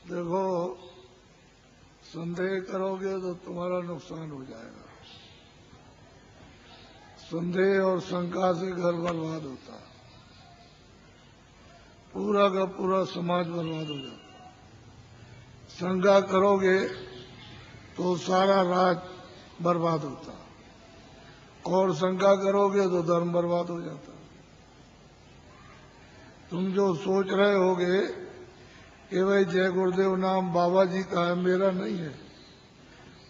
देखो, संदेह करोगे तो तुम्हारा नुकसान हो जाएगा। संदेह और शंका से घर बर्बाद होता है, पूरा का पूरा समाज बर्बाद हो जाता है। शंका करोगे तो सारा राज बर्बाद होता है, और शंका करोगे तो धर्म बर्बाद हो जाता है। तुम जो सोच रहे होगे कि भाई जय गुरुदेव नाम बाबा जी का है, मेरा नहीं है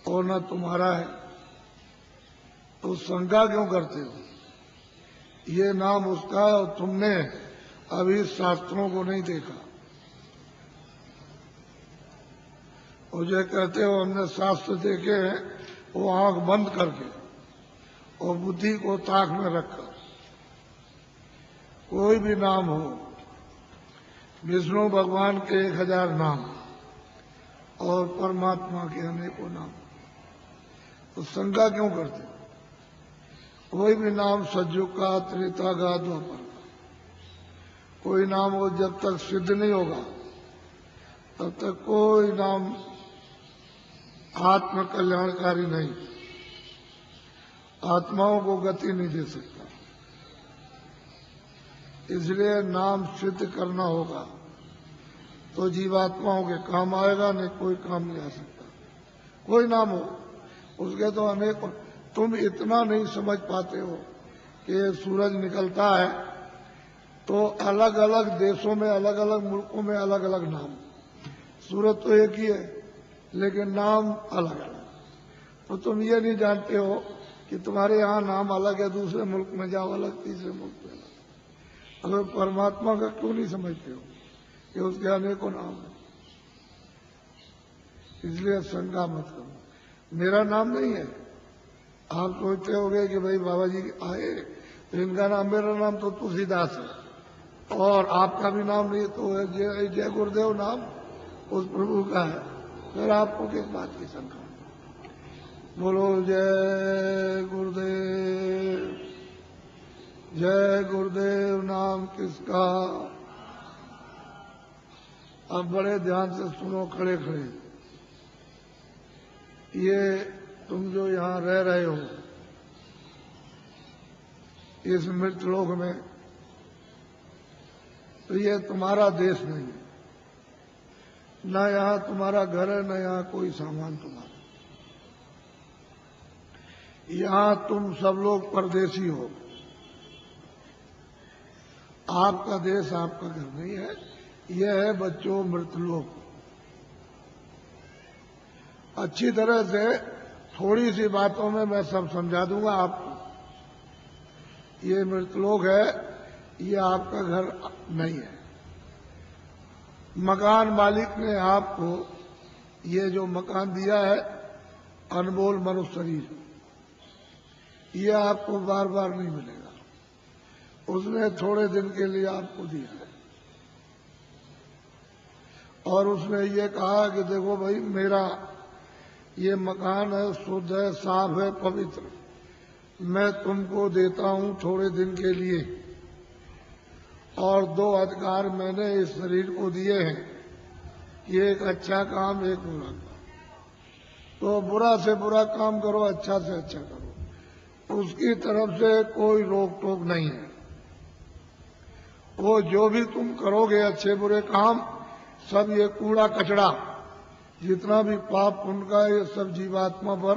और न तुम्हारा है, तो शंका क्यों करते हो? ये नाम उसका है और तुमने अभी शास्त्रों को नहीं देखा। और जो कहते हो हमने शास्त्र देखे हैं, वो आंख बंद करके और बुद्धि को ताक में रखकर। कोई भी नाम हो, विष्णु भगवान के 1000 नाम और परमात्मा के अनेकों नाम, तो शंका क्यों करते? कोई भी नाम सतयुग का, त्रेता का, द्वापर का, कोई नाम हो जब तक सिद्ध नहीं होगा तब तक कोई नाम आत्म कल्याणकारी नहीं, आत्माओं को गति नहीं दे सकता। इसलिए नाम सिद्ध करना होगा तो जीवात्माओं के काम आएगा, नहीं कोई काम नहीं आ सकता। कोई नाम हो, उसके तो अनेक। तुम इतना नहीं समझ पाते हो कि सूरज निकलता है तो अलग अलग देशों में, अलग अलग मुल्कों में अलग अलग नाम। सूरज तो एक ही है लेकिन नाम अलग अलग। तो तुम ये नहीं जानते हो कि तुम्हारे यहाँ नाम अलग है, दूसरे मुल्क में जाओ अलग, तीसरे मुल्क में अलग। अगर परमात्मा का क्यों नहीं समझते हो कि उसके अनेकों नाम है? इसलिए शंका मत करो। मेरा नाम नहीं है। आप सोचते होंगे कि भाई बाबा जी आए तो इनका नाम, मेरा नाम तो तुलसीदास है और आपका भी नाम नहीं, तो जय गुरुदेव नाम उस प्रभु का है, फिर आपको किस बात की शंका? बोलो जय गुरुदेव। जय गुरुदेव नाम किसका? अब बड़े ध्यान से सुनो, खड़े खड़े। ये तुम जो यहाँ रह रहे हो इस मृतलोक में, तो ये तुम्हारा देश नहीं है। न यहाँ तुम्हारा घर है, न यहाँ कोई सामान तुम्हारा। यहाँ तुम सब लोग परदेसी हो। आपका देश, आपका घर नहीं है। यह है बच्चों मृतलोक। अच्छी तरह से थोड़ी सी बातों में मैं सब समझा दूंगा आपको। ये मृतलोक है, ये आपका घर नहीं है। मकान मालिक ने आपको ये जो मकान दिया है, अनमोल मनुष्य शरीर, ये आपको बार बार नहीं मिलेगा। उसने थोड़े दिन के लिए आपको दिया है और उसने ये कहा कि देखो भाई, मेरा ये मकान है, शुद्ध है, साफ है, पवित्र, मैं तुमको देता हूं थोड़े दिन के लिए। और 2 अधिकार मैंने इस शरीर को दिए हैं कि एक अच्छा काम, एक बुरा काम। तो बुरा से बुरा काम करो, अच्छा से अच्छा करो, उसकी तरफ से कोई रोक टोक नहीं है। वो जो भी तुम करोगे अच्छे बुरे काम, सब ये कूड़ा कचड़ा जितना भी पाप पुण्य का, ये सब जीवात्मा पर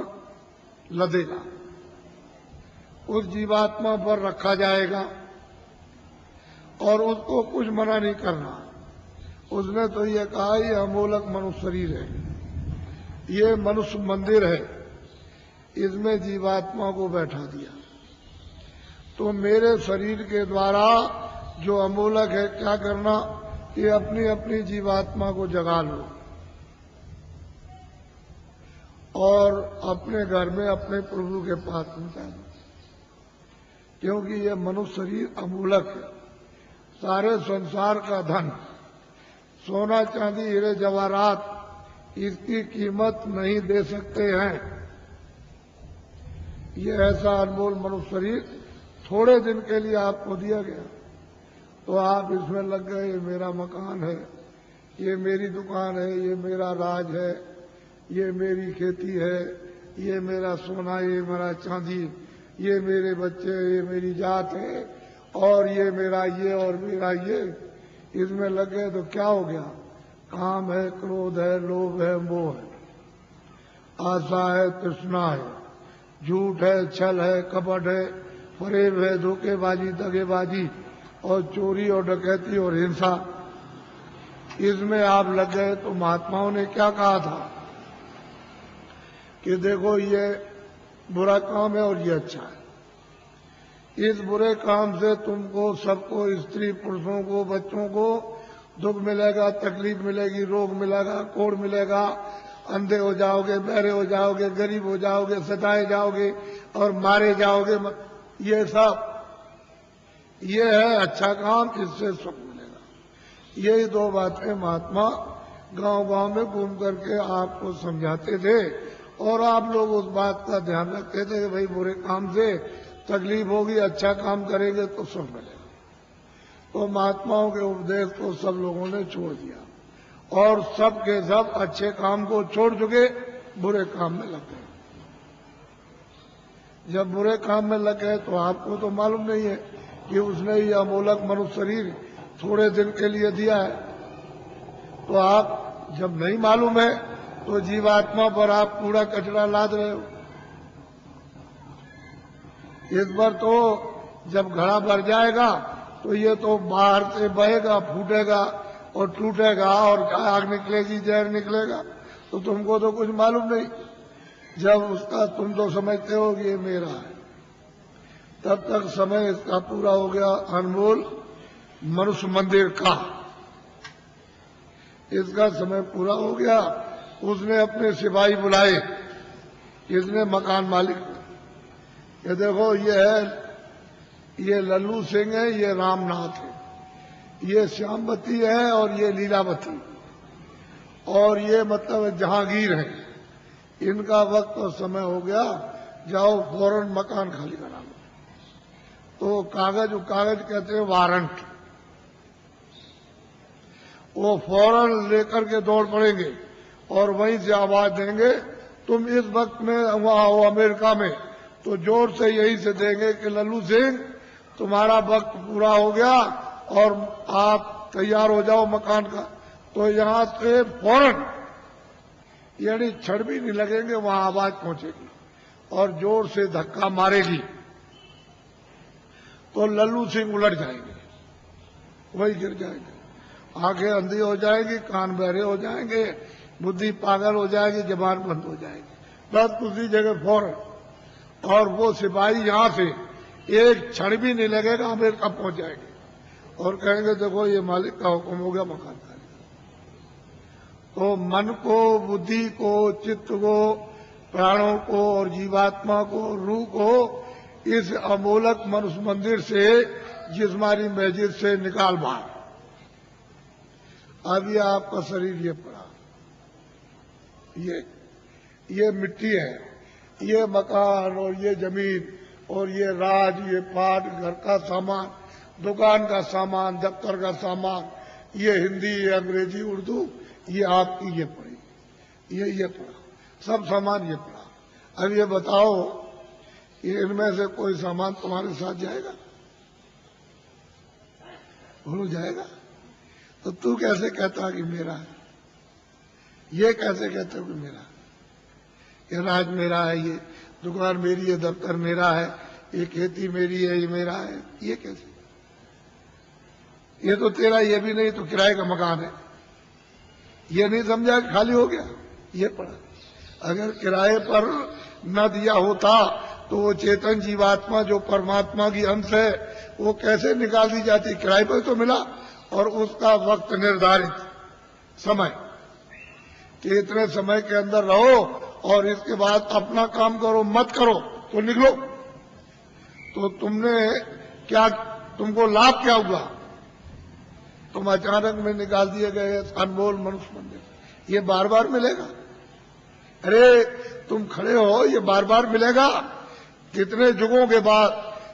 लदेगा, उस जीवात्मा पर रखा जाएगा और उसको कुछ मना नहीं करना। उसने तो ये कहा ये अमोलक मनुष्य शरीर है, ये मनुष्य मंदिर है, इसमें जीवात्मा को बैठा दिया। तो मेरे शरीर के द्वारा जो अमोलक है, क्या करना कि अपनी अपनी जीवात्मा को जगा लो और अपने घर में अपने प्रभु के पास पहुंचा दो। क्योंकि ये मनुष्य शरीर अमूलक है। सारे संसार का धन, सोना चांदी हीरे जवाहरात, इसकी कीमत नहीं दे सकते हैं। ये ऐसा अनमोल मनुष्य शरीर थोड़े दिन के लिए आपको दिया गया, तो आप इसमें लग गए, ये मेरा मकान है, ये मेरी दुकान है, ये मेरा राज है, ये मेरी खेती है, ये मेरा सोना, ये मेरा चांदी, ये मेरे बच्चे, ये मेरी जात है, और ये मेरा ये और मेरा ये, इसमें लग गए तो क्या हो गया? काम है, क्रोध है, लोभ है, मोह है, आशा है, तृष्णा है, झूठ है, छल है, कपट है, फरेब है, धोखेबाजी, दगेबाजी और चोरी और डकैती और हिंसा, इसमें आप लग गए। तो महात्माओं ने क्या कहा था कि देखो ये बुरा काम है और ये अच्छा है। इस बुरे काम से तुमको सबको, स्त्री पुरुषों को, बच्चों को दुख मिलेगा, तकलीफ मिलेगी, रोग मिलेगा, कोढ़ मिलेगा, अंधे हो जाओगे, बहरे हो जाओगे, गरीब हो जाओगे, सताए जाओगे और मारे जाओगे। ये सब ये है अच्छा काम, इससे सुख मिलेगा। यही दो बातें महात्मा गांव-गांव में घूम करके आपको समझाते थे और आप लोग उस बात का ध्यान रखते थे कि भाई बुरे काम से तकलीफ होगी, अच्छा काम करेंगे तो सुख मिलेगा। तो महात्माओं के उपदेश को सब लोगों ने छोड़ दिया और सब के सब अच्छे काम को छोड़ चुके, बुरे काम में लग गए। जब बुरे काम में लग गए तो आपको तो मालूम नहीं है कि उसने ये अमोलक मनुष्य शरीर थोड़े दिन के लिए दिया है। तो आप जब नहीं मालूम है तो जीवात्मा पर आप कूड़ा कचरा लाद रहे हो। इस बार तो जब घड़ा भर जाएगा तो ये तो बाहर से बहेगा, फूटेगा और टूटेगा और आग निकलेगी, जहर निकलेगा, तो तुमको तो कुछ मालूम नहीं। जब उसका तुम तो समझते हो कि ये मेरा है, तब तक समय इसका पूरा हो गया। अनमोल मनुष्य मंदिर का इसका समय पूरा हो गया। उसने अपने सिपाही बुलाए, इसने मकान मालिक, ये देखो ये है, ये लल्लू सिंह है, ये रामनाथ है, ये श्यामवती है और ये लीलावती, और ये मतलब जहांगीर है। इनका वक्त और समय हो गया, जाओ फौरन मकान खाली करा लो। तो कागज कहते हैं वारंट, वो फौरन लेकर के दौड़ पड़ेंगे और वहीं से आवाज देंगे। तुम इस वक्त में वहां हो अमेरिका में, तो जोर से यही से देंगे कि लल्लू सिंह तुम्हारा वक्त पूरा हो गया और आप तैयार हो जाओ मकान का। तो यहां से फौरन, यानी क्षण भी नहीं लगेंगे, वहां आवाज पहुंचेगी और जोर से धक्का मारेगी तो लल्लू सिंह उलट जाएंगे, वही गिर जाएंगे, आंखें अंधी हो जाएगी, कान बहरे हो जाएंगे, बुद्धि पागल हो जाएगी, जबान बंद हो जाएगी, बस उसी जगह फौरन। और वो सिपाही यहां से एक क्षण भी नहीं लगेगा, अमेरिका पहुंच जाएंगे और कहेंगे देखो ये मालिक का हुक्म हो गया, मकान खाली। तो मन को, बुद्धि को, चित्त को, प्राणों को और जीवात्मा को, रूह को इस अमोलक मनुष्य मंदिर से, जिस्मानी मस्जिद से निकाल बाहर। अब ये आपका शरीर ये पड़ा, ये मिट्टी है, ये मकान और ये जमीन और ये राज, ये पाठ, घर का सामान, दुकान का सामान, दफ्तर का सामान, ये हिंदी, ये अंग्रेजी, उर्दू, ये आपकी ये पड़ी, ये पड़ा, सब सामान ये पड़ा। अब ये बताओ कि इनमें से कोई सामान तुम्हारे साथ जाएगा? भूल जाएगा। तो तू कैसे कहता कि मेरा है? ये कैसे कहते हो कि मेरा? ये राज मेरा है, ये दुकान मेरी है, दफ्तर मेरा है, ये खेती मेरी है, ये मेरा है, ये कैसे? ये तो तेरा ये भी नहीं तो किराए का मकान है, ये नहीं समझा कि खाली हो गया, ये पड़ा। अगर किराए पर न दिया होता तो वो चेतन जीवात्मा जो परमात्मा की अंश है वो कैसे निकाल दी जाती? किराए पर तो मिला और उसका वक्त निर्धारित समय कि इतने समय के अंदर रहो और इसके बाद अपना काम करो, मत करो तो निकलो। तो तुमने क्या, तुमको लाभ क्या हुआ? तुम अचानक में निकाल दिए गए अनमोल मनुष्य मंदिर, ये बार बार मिलेगा? अरे तुम खड़े हो, ये बार बार मिलेगा? कितने युगों के बाद,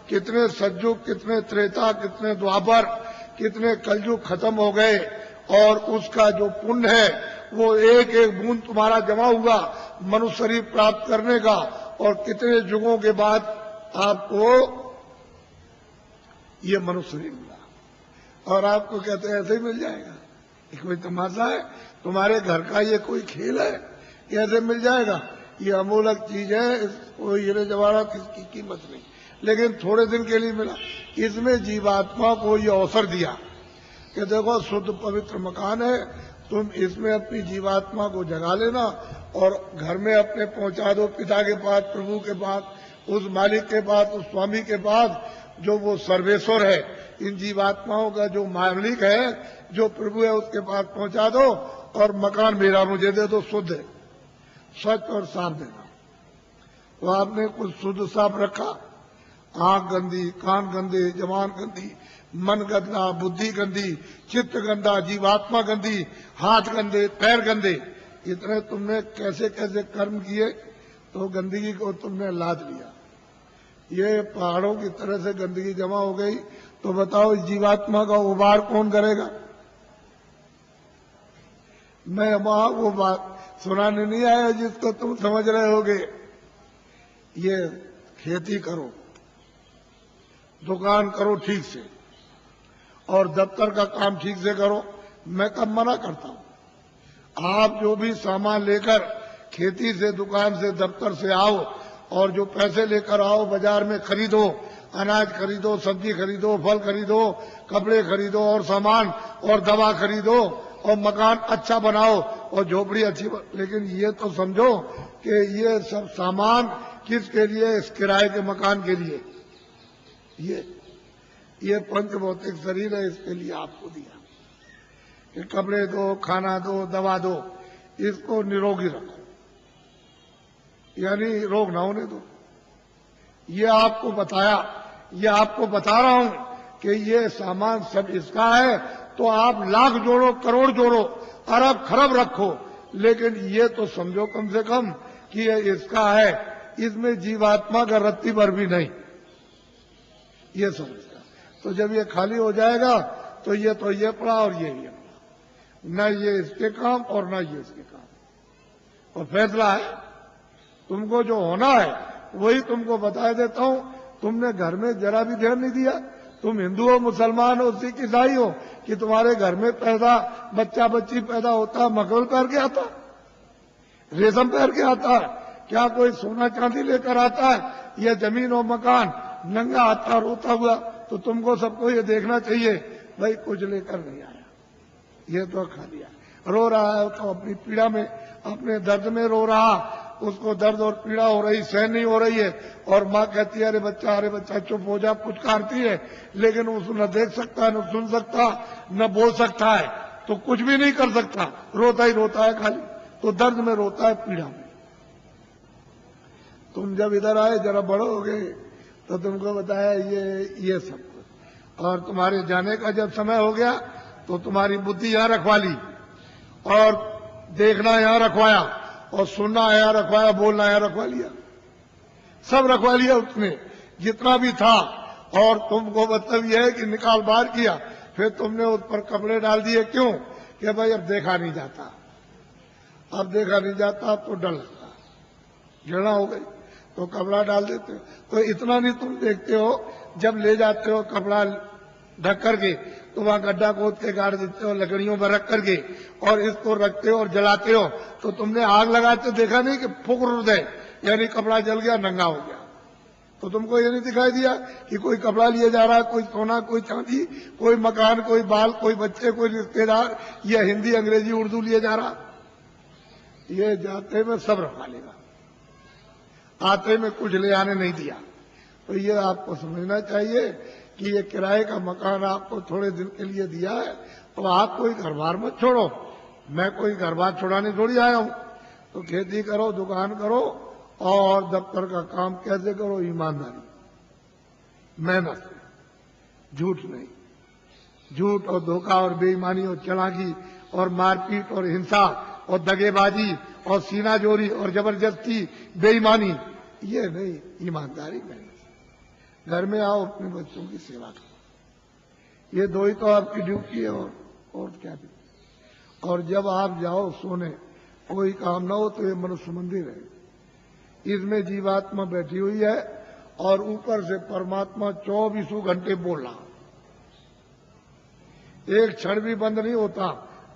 कितने सतयुग, कितने त्रेता, कितने द्वापर, कितने कलयुग खत्म हो गए और उसका जो पुण्य है वो एक एक बूंद तुम्हारा जमा हुआ मनुष्य शरीर प्राप्त करने का, और कितने युगों के बाद आपको ये मनुष्य शरीर मिला। और आपको कहते हैं ऐसे ही मिल जाएगा, ये कोई तमाशा है? तुम्हारे घर का ये कोई खेल है? कैसे मिल जाएगा? ये अमूलक चीज है, इसको हीरे जवाहरात इसकी कीमत नहीं, लेकिन थोड़े दिन के लिए मिला। इसमें जीवात्मा को ये अवसर दिया कि देखो शुद्ध पवित्र मकान है, तुम इसमें अपनी जीवात्मा को जगा लेना और घर में अपने पहुंचा दो पिता के पास, प्रभु के पास, उस मालिक के पास, उस स्वामी के पास जो वो सर्वेश्वर है, इन जीवात्माओं का जो मालिक है, जो प्रभु है, उसके पास पहुंचा दो और मकान मेरा मुझे दे दो, शुद्ध है, स्वच्छ और साफ देना। तो आपने कुछ शुद्ध साफ रखा, आंख गंदी, कान गंदे, जबान गंदी, मन गंदा, बुद्धि गंदी, चित्त गंदा, जीवात्मा गंदी, हाथ गंदे, पैर गंदे, इतने तुमने कैसे कैसे कर्म किए, तो गंदगी को तुमने लाद लिया। ये पहाड़ों की तरह से गंदगी जमा हो गई, तो बताओ इस जीवात्मा का उबार कौन करेगा? मैं वहां वो बात सुनाने नहीं आया जिसको तुम समझ रहे होगे। ये खेती करो, दुकान करो ठीक से, और दफ्तर का काम ठीक से करो। मैं कब मना करता हूं? आप जो भी सामान लेकर खेती से, दुकान से, दफ्तर से आओ, और जो पैसे लेकर आओ बाजार में खरीदो, अनाज खरीदो, सब्जी खरीदो, फल खरीदो, कपड़े खरीदो, और सामान और दवा खरीदो, और मकान अच्छा बनाओ और झोपड़ी अच्छी लेकिन ये तो समझो कि ये सब सामान किसके लिए? इस किराए के मकान के लिए। ये पंच भौतिक शरीर है, इसके लिए आपको दिया कि कपड़े दो, खाना दो, दवा दो, इसको निरोगी रखो, यानी रोग ना होने दो। ये आपको बताया, ये आपको बता रहा हूं कि ये सामान सब इसका है, तो आप लाख जोड़ो, करोड़ जोड़ो, अरब खरब रखो, लेकिन ये तो समझो कम से कम कि ये इसका है, इसमें जीवात्मा का रत्ती भर भी नहीं, ये समझेगा। तो जब ये खाली हो जाएगा तो ये पड़ा और ये पड़ा, न ये इसके काम और न ये इसके काम। और फैसला है, तुमको जो होना है वही तुमको बता देता हूं। तुमने घर में जरा भी ध्यान नहीं दिया। तुम हिंदू हो, मुसलमान हो, सिख ईसाई हो, कि तुम्हारे घर में बच्चा बच्ची पैदा होता है मखमल पहन के आता है, रेशम पहन के आता है? क्या कोई सोना चांदी लेकर आता है? यह जमीन और मकान नंगा आता रोता हुआ? तो तुमको सबको ये देखना चाहिए, भाई कुछ लेकर नहीं आया, ये तो खा लिया। रो रहा है तो अपनी पीड़ा में, अपने दर्द में रो रहा, उसको दर्द और पीड़ा हो रही, सहन नहीं हो रही है, और माँ कहती है अरे बच्चा चुप हो जा, पुचकारती है, लेकिन उसको न देख सकता, न सुन सकता, न बोल सकता है, तो कुछ भी नहीं कर सकता, रोता ही रोता है खाली। तो दर्द में रोता है, पीड़ा में। तुम जब इधर आए, जरा बड़े हो गए, तो तुमको बताया ये सब कुछ, और तुम्हारे जाने का जब समय हो गया तो तुम्हारी बुद्धि यहां रखवा ली, और देखना यहां रखवाया, और सुनना यहां रखवाया, बोलना यहां रखवा लिया, सब रखवा लिया उसने जितना भी था। और तुमको मतलब यह है कि निकाल बाहर किया, फिर तुमने उस पर कपड़े डाल दिए। क्यों? कि भाई अब देखा नहीं जाता, अब देखा नहीं जाता, अब तो डर लगता, घृणा हो गई, तो कपड़ा डाल देते हो। तो इतना नहीं तुम देखते हो, जब ले जाते हो कपड़ा ढक करके, तो वहां गड्ढा खोद के गाड़ देते हो, लकड़ियों पर रख करके, और इसको रखते हो और जलाते हो। तो तुमने आग लगाते देखा नहीं कि फुक दे, यानी कपड़ा जल गया, नंगा हो गया। तो तुमको ये नहीं दिखाई दिया कि कोई कपड़ा लिए जा रहा है, कोई सोना, कोई चांदी, कोई मकान, कोई बाल, कोई बच्चे, कोई रिश्तेदार, या हिंदी अंग्रेजी उर्दू लिए जा रहा? ये जाते में सब रखवा लेगा, आते में कुछ ले आने नहीं दिया। तो ये आपको समझना चाहिए कि ये किराए का मकान आपको थोड़े दिन के लिए दिया है, तो आप कोई घर बार मत छोड़ो। मैं कोई घर बार छोड़ाने थोड़ी आया हूं। तो खेती करो, दुकान करो, और दफ्तर का काम कैसे करो? ईमानदारी, मेहनत, झूठ नहीं, झूठ और धोखा और बेईमानी और चालाकी और मारपीट और हिंसा और दगेबाजी और सीनाजोरी और जबरदस्ती, बेईमानी, ये नहीं, ईमानदारी, मेहनत। घर में आओ, अपने बच्चों की सेवा करो, ये दो ही तो आपकी ड्यूटी है, और क्या भी। और जब आप जाओ सोने, कोई काम ना हो तो ये मनुष्य मंदिर है, इसमें जीवात्मा बैठी हुई है और ऊपर से परमात्मा 24 घंटे बोल रहा, एक क्षण भी बंद नहीं होता।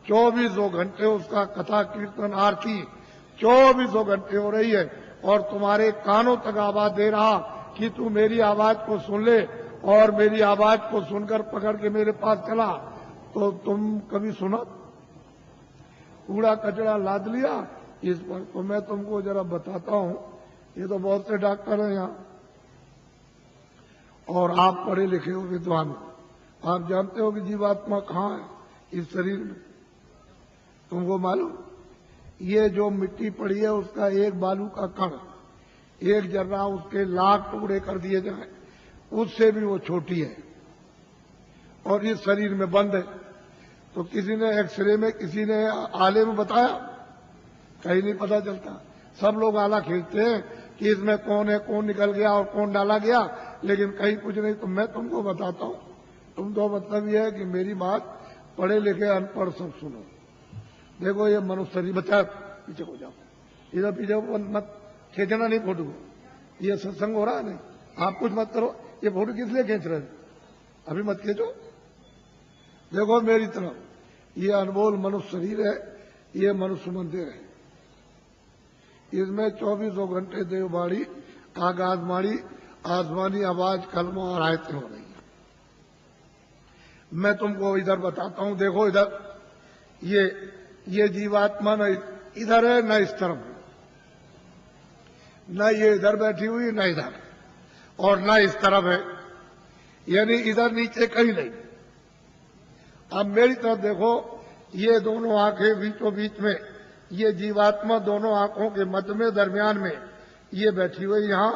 24 घंटे उसका कथा कीर्तन आरती 24 घंटे हो रही है और तुम्हारे कानों तक आवाज दे रहा कि तू मेरी आवाज को सुन ले, और मेरी आवाज को सुनकर पकड़ के मेरे पास चला। तो तुम कभी सुना? कूड़ा कचरा लाद लिया इस पर। तो मैं तुमको जरा बताता हूं, ये तो बहुत से डॉक्टर हैं यहाँ और आप पढ़े लिखे हो, विद्वान, आप जानते हो कि जीवात्मा कहाँ है इस शरीर में? तुमको मालूम? ये जो मिट्टी पड़ी है उसका एक बालू का कण, एक जर्रा उसके लाख टुकड़े कर दिए जाए, उससे भी वो छोटी है और इस शरीर में बंद है। तो किसी ने एक्सरे में, किसी ने आले में बताया? कहीं नहीं पता चलता। सब लोग आला खींचते हैं कि इसमें कौन है, कौन निकल गया और कौन डाला गया, लेकिन कहीं कुछ नहीं। तो मैं तुमको बताता हूं, तुम तो मतलब यह है कि मेरी बात पढ़े लिखे अनपढ़ सब सुनो। देखो ये मनुष्य शरीर, बच्चा पीछे हो जाओ, इधर पीछे मत खींचना नहीं फोटो को, ये सत्संग हो रहा है नहीं, आप कुछ मत करो। ये फोटो किस लिए खींच रहे हैं? अभी मत खींचो। देखो मेरी तरफ, ये अनमोल मनुष्य शरीर है, ये मनुष्य मंदिर है, इसमें 24 घंटे देववाणी, आकाशवाणी, आसमानी आवाज, कलमा और आयतें हो रही है। मैं तुमको इधर बताता हूं, देखो इधर ये जीवात्मा न इधर है न इस तरफ है, न ये इधर बैठी हुई न इधर, और न इस तरफ है, यानी इधर नीचे कहीं नहीं। अब मेरी तरफ देखो, ये दोनों आंखें बीचों बीच में, ये जीवात्मा दोनों आंखों के मध्य में, दरमियान में ये बैठी हुई। यहां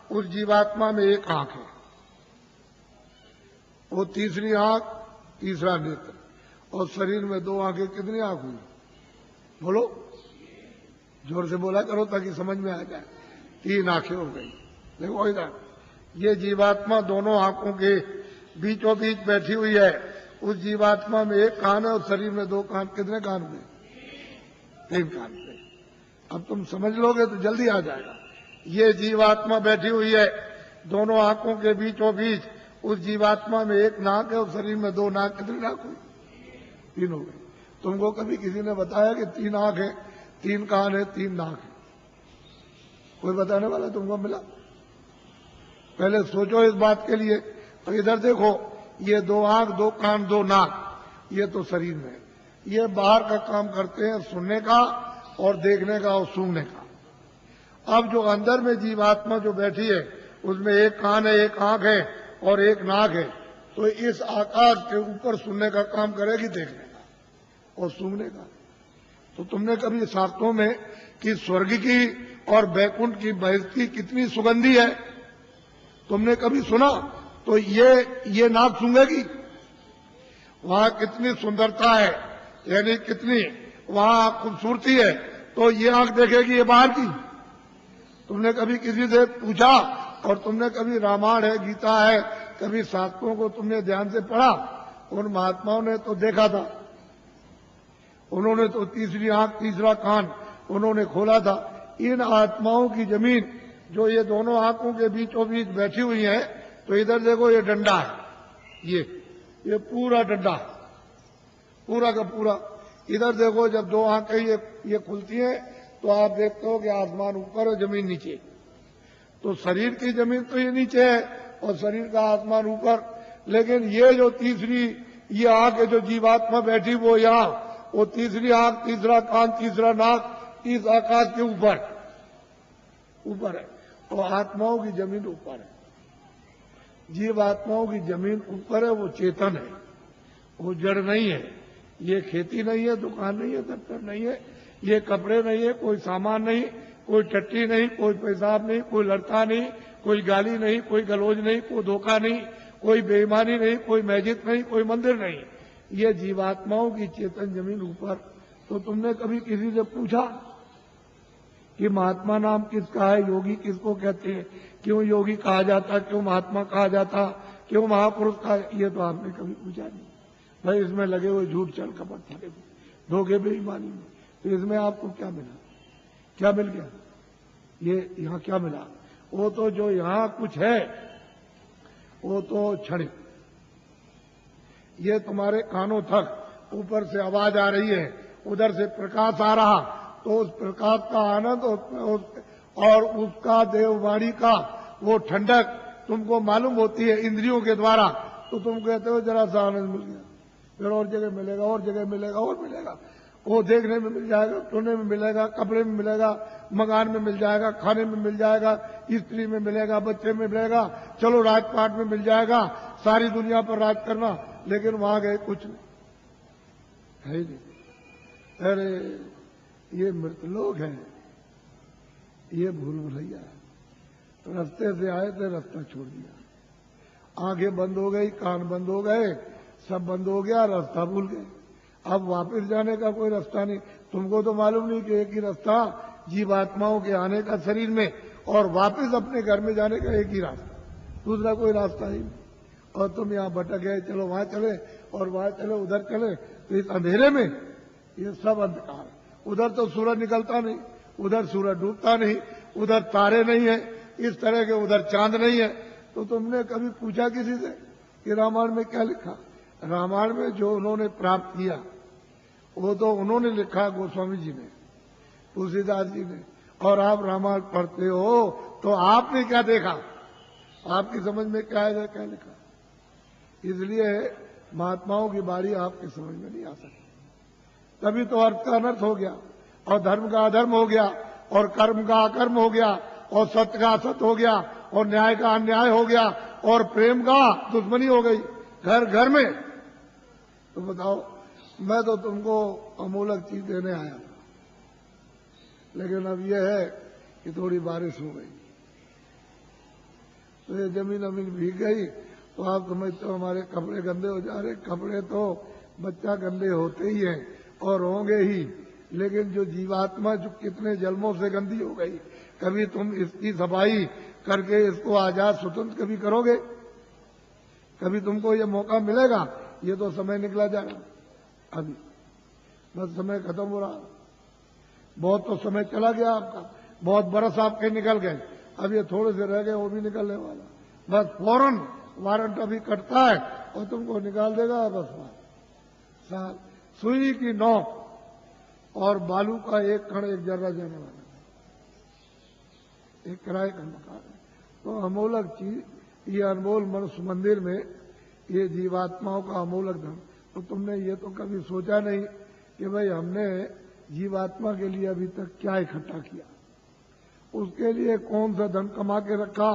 उस जीवात्मा में एक आंख है, वो तीसरी आंख, तीसरा नेत्र, और शरीर में 2 आंखें। कितनी आंख हुई? बोलो, जोर से बोला करो ताकि समझ में आ जाए। 3 आंखें हो गई। देखो इधर ये जीवात्मा दोनों आंखों के बीचों बीच बैठी हुई है। उस जीवात्मा में एक कान है और शरीर में 2 कान। कितने कान में? 3 कान पे। अब तुम समझ लोगे तो जल्दी आ जाएगा। ये जीवात्मा बैठी हुई है दोनों आंखों के बीचों बीच। उस जीवात्मा में एक नाक है और शरीर में 2 नाक। कितनी नाक हुई? 3 हो गई। तुमको कभी किसी ने बताया कि 3 आंख है, 3 कान है, 3 नाक है? कोई बताने वाला तुमको मिला? पहले सोचो इस बात के लिए। तो इधर देखो, ये 2 आंख, 2 कान, 2 नाक, ये तो शरीर में। ये बाहर का काम करते हैं, सुनने का और देखने का और सूंघने का। अब जो अंदर में जीवात्मा जो बैठी है, उसमें एक कान है, एक आंख है और एक नाक है। तो इस आकाश के ऊपर सुनने का काम करेगी, देखने का और सूंघने का। तो तुमने कभी शास्त्रों में कि स्वर्ग की और बैकुंठ की बहिष्ठी कितनी सुगंधी है, तुमने कभी सुना? तो ये नाक सूंघेगी। वहां कितनी सुंदरता है, यानी कितनी वहां खूबसूरती है, तो ये आंख देखेगी ये बाहर की। तुमने कभी किसी से पूछा? और तुमने कभी रामायण है, गीता है, कभी शास्त्रों को तुमने ध्यान से पढ़ा? उन महात्माओं ने तो देखा था, उन्होंने तो तीसरी आंख, तीसरा कान उन्होंने खोला था। इन आत्माओं की जमीन जो ये दोनों आंखों के बीचों बीच बैठी हुई है, तो इधर देखो ये डंडा है, ये पूरा डंडा, पूरा का पूरा। इधर देखो, जब 2 आंखें ये खुलती हैं तो आप देखते हो कि आसमान ऊपर और जमीन नीचे। तो शरीर की जमीन तो ये नीचे है और शरीर का आसमान ऊपर, लेकिन ये जो तीसरी ये आंख है जो जीवात्मा बैठी वो यहाँ, वो तीसरी आंख, तीसरा कान, तीसरा नाक इस आकाश के ऊपर है। तो आत्माओं की जमीन ऊपर है, जीवात्माओं की जमीन ऊपर है। वो चेतन है, वो जड़ नहीं है। ये खेती नहीं है, दुकान नहीं है, दफ्तर नहीं है, ये कपड़े नहीं है, कोई सामान नहीं, कोई टट्टी नहीं, कोई पेशाब नहीं, कोई लड़का नहीं, कोई गाली नहीं, कोई गलोज नहीं, कोई धोखा नहीं, कोई बेईमानी नहीं, कोई मस्जिद नहीं, कोई मंदिर नहीं। ये जीवात्माओं की चेतन जमीन ऊपर। तो तुमने कभी किसी से पूछा कि महात्मा नाम किसका है, योगी किसको कहते हैं, क्यों योगी कहा जाता, क्यों महात्मा कहा जाता, क्यों महापुरुष कहा? ये तो आपने कभी पूछा नहीं। भाई इसमें लगे हुए झूठ, चल कपट, धोखे बेईमानी में। तो इसमें आपको क्या मिला, क्या मिल गया? ये यहाँ क्या मिला? वो तो जो यहाँ कुछ है वो तो क्षणिक। ये तुम्हारे कानों तक ऊपर से आवाज आ रही है, उधर से प्रकाश आ रहा, तो उस प्रकाश का आनंद और उसका देववाणी का वो ठंडक तुमको मालूम होती है इंद्रियों के द्वारा, तो तुम कहते हो जरा सा आनंद मिल गया, फिर और जगह मिलेगा, और जगह मिलेगा, और मिलेगा। वो देखने में मिल जाएगा, सुनने में मिलेगा, कपड़े में मिलेगा, मकान में मिल जाएगा, खाने में मिल जाएगा, स्त्री में मिलेगा, बच्चे में मिलेगा, चलो राजपाट में मिल जाएगा, सारी दुनिया पर राज करना। लेकिन वहां गए कुछ नहीं है ही नहीं। अरे ये मृतलोक है, ये भूल भुलैया है। रास्ते से आए थे, रास्ता छोड़ दिया, आंखें बंद हो गई, कान बंद हो गए, सब बंद हो गया, रास्ता भूल गए। अब वापस जाने का कोई रास्ता नहीं। तुमको तो मालूम नहीं कि एक ही रास्ता जीवात्माओं के आने का शरीर में और वापस अपने घर में जाने का एक ही रास्ता, दूसरा कोई रास्ता ही नहीं। और तुम यहाँ भटक गए, चलो वहां चले और वहां चले, उधर चले, तो इस अंधेरे में ये सब अंधकार। उधर तो सूरज निकलता नहीं, उधर सूरज डूबता नहीं, उधर तारे नहीं है, इस तरह के उधर चांद नहीं है। तो तुमने कभी पूछा किसी से कि रामायण में क्या लिखा? रामायण में जो उन्होंने प्राप्त किया वो तो उन्होंने लिखा, गोस्वामी जी ने, तुलसीदास जी ने। और आप रामायण पढ़ते हो तो आपने क्या देखा? आपकी समझ में क्या है, क्या लिखा? इसलिए महात्माओं की बारी आपकी समझ में नहीं आ सकती। तभी तो अर्थ का अनर्थ हो गया, और धर्म का अधर्म हो गया, और कर्म का अकर्म हो गया, और सत्य का असत्य हो गया, और न्याय का अन्याय हो गया, और प्रेम का दुश्मनी हो गई घर घर में। तो बताओ, मैं तो तुमको अमूलक चीज देने आया था, लेकिन अब यह है कि थोड़ी बारिश हो गई तो ये जमीन अमीन भीग गई, तो आप समझते हो हमारे कपड़े गंदे हो जा रहे। कपड़े तो बच्चा गंदे होते ही हैं और होंगे ही, लेकिन जो जीवात्मा जो कितने जन्मों से गंदी हो गई, कभी तुम इसकी सफाई करके इसको आजाद स्वतंत्र कभी करोगे? कभी तुमको ये मौका मिलेगा? ये तो समय निकला जाएगा, अभी बस समय खत्म हो रहा। बहुत तो समय चला गया आपका, बहुत बरस आपके निकल गए, अब ये थोड़े से रह गए, वो भी निकलने वाला। बस फौरन वारंट अभी कटता है और तुमको निकाल देगा। बस साल सुई की नोक और बालू का एक कण एक जर्रा जाने वाला, एक किराए का मकान है। तो अमूलक चीज, ये अनमोल मनुष्य मंदिर में ये जीवात्माओं का अमूलक धन। तो तुमने ये तो कभी सोचा नहीं कि भाई हमने जीवात्मा के लिए अभी तक क्या इकट्ठा किया, उसके लिए कौन सा धन कमा के रखा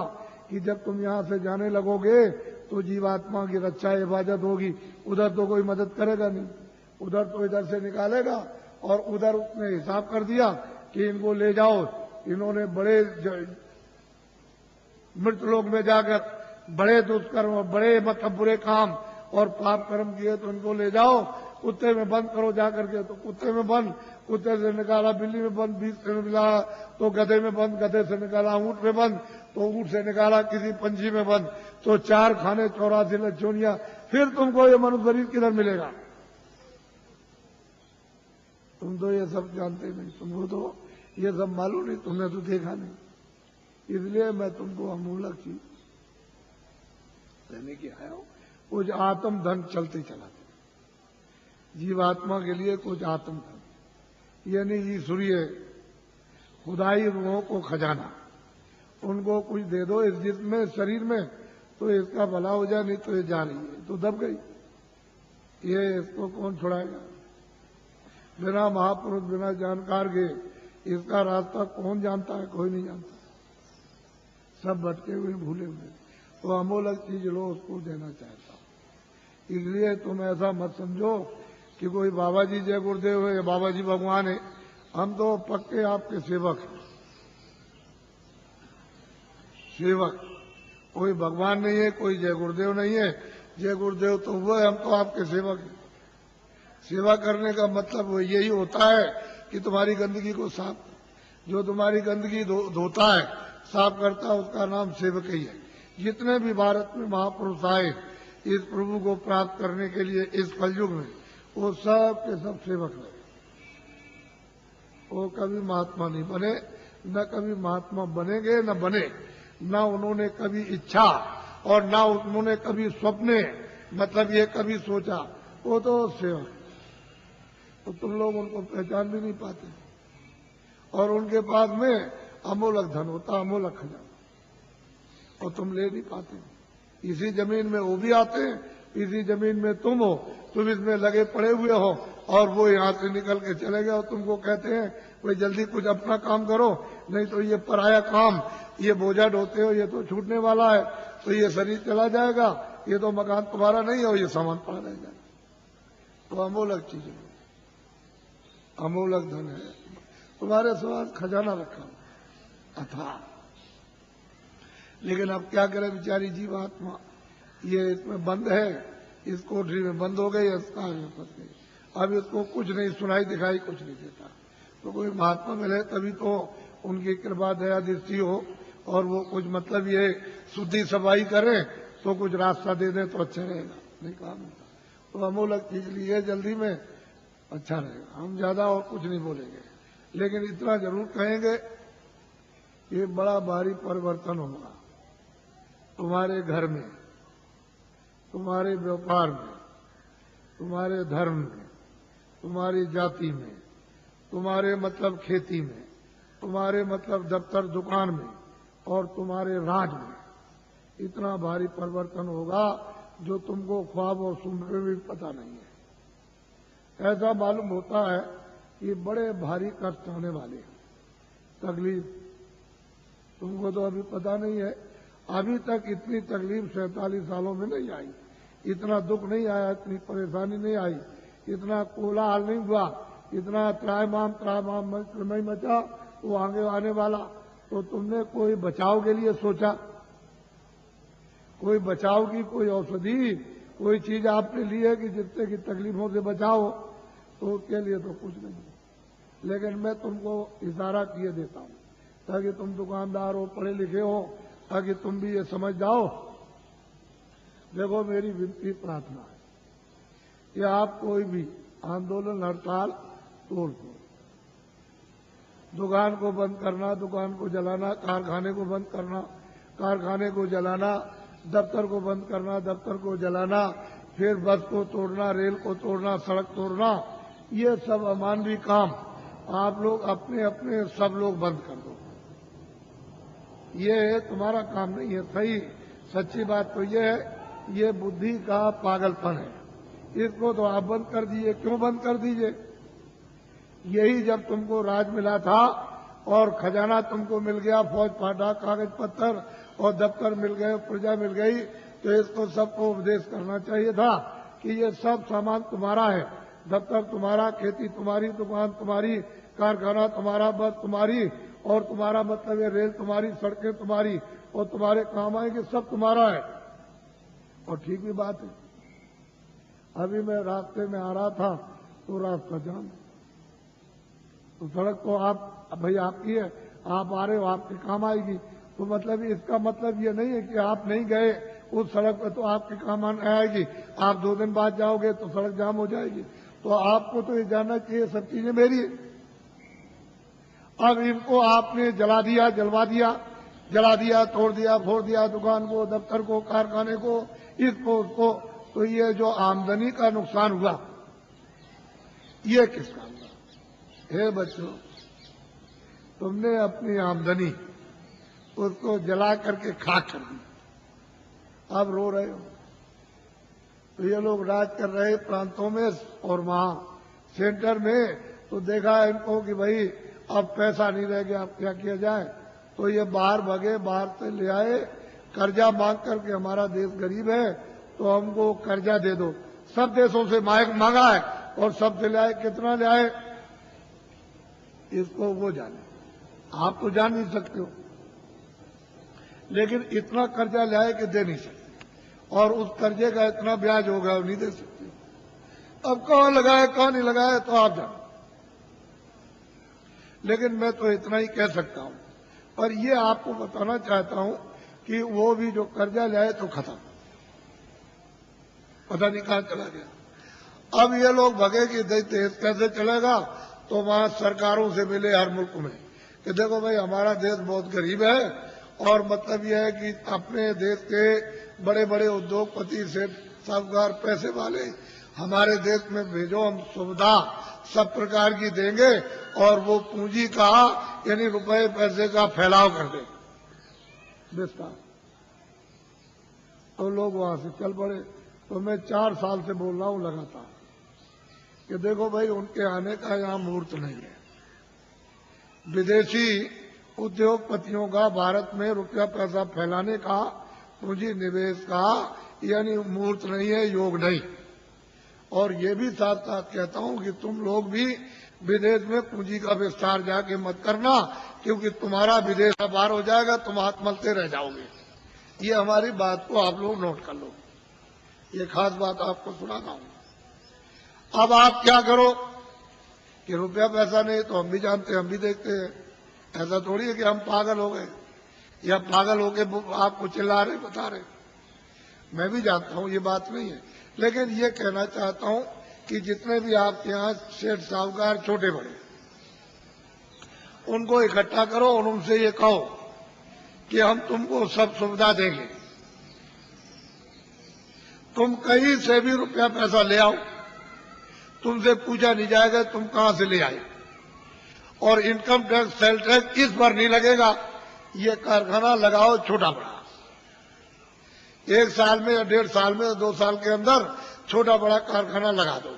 कि जब तुम यहां से जाने लगोगे तो जीवात्मा की रक्षा हिफाजत होगी। उधर तो कोई मदद करेगा नहीं, उधर तो इधर से निकालेगा, और उधर उसने हिसाब कर दिया कि इनको ले जाओ, इन्होंने बड़े मृतलोक में जाकर बड़े दुष्कर्म, बड़े मतलब बुरे काम और पाप कर्म किए, तो इनको ले जाओ, कुत्ते में बंद करो जाकर के। तो कुत्ते में बंद, कुत्ते से निकाला बिल्ली में बंद, बीच से निकाला तो गधे में बंद, गधे से निकाला ऊंट में बंद, तो ऊंट से निकाला किसी पंछी में बंद, तो 4 खाने 84 लक्षोनिया। फिर तुमको ये मनुष्य शरीर किधर मिलेगा? तुम तो ये सब जानते नहीं, तुमको तो ये सब मालूम नहीं, तुमने तो देखा नहीं। इसलिए मैं तुमको अमूलक चीज लेने की आया हूं। कुछ आत्म धन चलते चलाते, जीवात्मा के लिए कुछ आत्म धन, यानी ईश्वरीय खुदाई रूहों को खजाना, उनको कुछ दे दो इस जिस्म में, शरीर में, तो इसका भला हो जाए, नहीं तो ये जा रही है तो दब गई। ये इसको कौन छुड़ाएगा? बिना महापुरुष, बिना जानकार के इसका रास्ता कौन जानता है? कोई नहीं जानता, सब भटके हुए भूले हुए। तो अमूलक चीज लो, उसको देना चाहता हूं। इसलिए तुम ऐसा मत समझो कि कोई बाबा जी जय गुरुदेव है, बाबा जी भगवान है। हम तो पक्के आपके सेवक हैं, सेवक। कोई भगवान नहीं है, कोई जय गुरुदेव नहीं है। जय गुरुदेव तो वो है, हम तो आपके सेवक हैं। सेवा करने का मतलब वो यही होता है कि तुम्हारी गंदगी को साफ, जो तुम्हारी गंदगी धोता है, साफ करता है, उसका नाम सेवक ही है। जितने भी भारत में महापुरुष आए इस प्रभु को प्राप्त करने के लिए इस कलयुग में, वो सब के सब सेवक रहे। वो कभी महात्मा नहीं बने, न कभी महात्मा बनेंगे, न बने, न उन्होंने कभी इच्छा और न उन्होंने कभी स्वप्ने मतलब ये कभी सोचा। वो तो सेवक, तो तुम लोग उनको पहचान भी नहीं पाते। और उनके पास में अमोलक धन होता, अमोलक खजाना, और तुम ले नहीं पाते। इसी जमीन में वो भी आते हैं, इसी जमीन में तुम हो, तुम इसमें लगे पड़े हुए हो और वो यहाँ से निकल के चले गए और तुमको कहते हैं भाई जल्दी कुछ अपना काम करो, नहीं तो ये पराया काम, ये बोझा ढोते हो, ये तो छूटने वाला है, तो ये शरीर चला जाएगा, ये तो मकान तुम्हारा नहीं हो, ये सामान पड़ा रह जाएगा। तो अमोलक चीज है, अमोलक धन है, तुम्हारे सवाल खजाना रखा अथा। लेकिन अब क्या करे बेचारी जीवात्मा, ये इसमें बंद है, इस कोठरी में बंद हो गई, अस्कार में फंस गई। अब इसको कुछ नहीं सुनाई दिखाई कुछ नहीं देता। तो कोई महात्मा मिले तभी तो उनकी कृपा दया दृष्टि हो और वो कुछ मतलब ये शुद्धि सफाई करे तो कुछ रास्ता दे दे तो अच्छा रहेगा, नहीं काम होता। तो अमोलक चीज लिए जल्दी में अच्छा रहेगा। हम ज्यादा और कुछ नहीं बोलेंगे, लेकिन इतना जरूर कहेंगे ये बड़ा भारी परिवर्तन होगा तुम्हारे घर में, तुम्हारे व्यापार में, तुम्हारे धर्म में, तुम्हारी जाति में, तुम्हारे मतलब खेती में, तुम्हारे मतलब दफ्तर दुकान में और तुम्हारे राज में। इतना भारी परिवर्तन होगा जो तुमको ख्वाब और सुन में भी पता नहीं है। ऐसा मालूम होता है कि बड़े भारी कष्ट आने वाले हैं, तकलीफ। तुमको तो अभी पता नहीं है, अभी तक इतनी तकलीफ 47 सालों में नहीं आई, इतना दुख नहीं आया, इतनी परेशानी नहीं आई, इतना कोलाहल नहीं हुआ, इतना त्रायमाम नहीं मचा वो आगे आने वाला। तो तुमने कोई बचाव के लिए सोचा, कोई बचाव की कोई औषधि, कोई चीज आपने ली है कि जिससे कि तकलीफों से बचाओ? तो उसके लिए तो कुछ नहीं। लेकिन मैं तुमको इशारा किए देता हूं ताकि तुम दुकानदार हो, पढ़े लिखे हो, ताकि तुम भी ये समझ जाओ। देखो मेरी विनती प्रार्थना है कि आप कोई भी आंदोलन हड़ताल तोड़ दो। दुकान को बंद करना, दुकान को जलाना, कारखाने को बंद करना, कारखाने को जलाना, दफ्तर को बंद करना, दफ्तर को जलाना, फिर बस को तोड़ना, रेल को तोड़ना, सड़क तोड़ना, ये सब अमानवीय काम आप लोग अपने अपने सब लोग बंद कर दो। ये तुम्हारा काम नहीं है। सही सच्ची बात तो ये है, ये बुद्धि का पागलपन है। इसको तो आप बंद कर दीजिए। क्यों बंद कर दीजिए? यही जब तुमको राज मिला था और खजाना तुमको मिल गया, फौज फाटा, कागज पत्थर और दफ्तर मिल गए, प्रजा मिल गई, तो इसको सबको उपदेश करना चाहिए था कि ये सब सामान तुम्हारा है। दफ्तर तुम्हारा, खेती तुम्हारी, दुकान तुम्हारी, कारखाना तुम्हारा, बस तुम्हारी, और तुम्हारा मतलब ये रेल तुम्हारी, सड़कें तुम्हारी, और तुम्हारे काम आएंगे, सब तुम्हारा है। और ठीक भी बात है। अभी मैं रास्ते में आ रहा था तो रास्ता जाम, तो सड़क तो आप भाई आपकी है, आप आ रहे हो, आपके काम आएगी। तो मतलब इसका मतलब ये नहीं है कि आप नहीं गए उस सड़क पर तो आपके काम आएगी, आप 2 दिन बाद जाओगे तो सड़क जाम हो जाएगी। तो आपको तो ये जानना चाहिए सब चीजें मेरी है। अब इनको आपने जला दिया, जलवा दिया, जला दिया, तोड़ दिया, फोड़ दिया, दुकान को, दफ्तर को, कारखाने को, इसको उसको, तो ये जो आमदनी का नुकसान हुआ ये किसका हुआ? हे बच्चों, तुमने अपनी आमदनी उसको जला करके खाक कर दी, अब रो रहे हो। तो ये लोग राज कर रहे प्रांतों में और वहां सेंटर में, तो देखा इनको कि भाई अब पैसा नहीं रह गया, अब क्या किया जाए? तो ये बाहर भगे, बाहर से ले आए कर्जा मांग करके, हमारा देश गरीब है तो हमको कर्जा दे दो। सब देशों से मांगा है और सब से ले आए। कितना ले आए इसको वो जाने, आप तो जान नहीं सकते हो, लेकिन इतना कर्जा ले आए कि दे नहीं सकते, और उस कर्जे का इतना ब्याज होगा नहीं दे सकते। अब कहां लगाए कहां नहीं लगाए तो आप जानो, लेकिन मैं तो इतना ही कह सकता हूं। पर ये आपको बताना चाहता हूं कि वो भी जो कर्जा ले आए तो खत्म, पता नहीं कहां चला गया। अब ये लोग भगे कि देश कैसे चलेगा, तो वहां सरकारों से मिले हर मुल्क में कि देखो भाई हमारा देश बहुत गरीब है और मतलब यह है कि अपने देश के बड़े बड़े उद्योगपति से साहूकार पैसे वाले हमारे देश में भेजो, हम सुविधा सब प्रकार की देंगे और वो पूंजी का यानी रुपए पैसे का फैलाव कर दे विस्तार। तो लोग वहां से चल पड़े। तो मैं 4 साल से बोल रहा हूं लगातार कि देखो भाई उनके आने का यहां मुहूर्त नहीं है। विदेशी उद्योगपतियों का भारत में रुपया पैसा फैलाने का, पूंजी निवेश का यानी मुहूर्त नहीं है, योग नहीं। और ये भी साथ साथ कहता हूं कि तुम लोग भी विदेश में पूंजी का विस्तार जाके मत करना, क्योंकि तुम्हारा विदेश बाहर हो जाएगा, तुम हाथ मलते रह जाओगे। ये हमारी बात को आप लोग नोट कर लो, ये खास बात आपको सुनाता हूं। अब आप क्या करो कि रुपया पैसा नहीं तो हम भी जानते हैं, हम भी देखते हैं। ऐसा थोड़ी है कि हम पागल हो गए या पागल होके आपको चिल्ला रहे बता रहे। मैं भी जानता हूं ये बात नहीं है, लेकिन ये कहना चाहता हूं कि जितने भी आपके यहाँ सेठ साहूकार छोटे बड़े, उनको इकट्ठा करो और उनसे ये कहो कि हम तुमको सब सुविधा देंगे, तुम कहीं से भी रुपया पैसा ले आओ, तुमसे पूछा नहीं जाएगा तुम कहां से ले आए, और इनकम टैक्स सेल टैक्स इस पर नहीं लगेगा। ये कारखाना लगाओ छोटा बड़ा, 1 साल में या 1.5 साल में या 2 साल के अंदर छोटा बड़ा कारखाना लगा दो।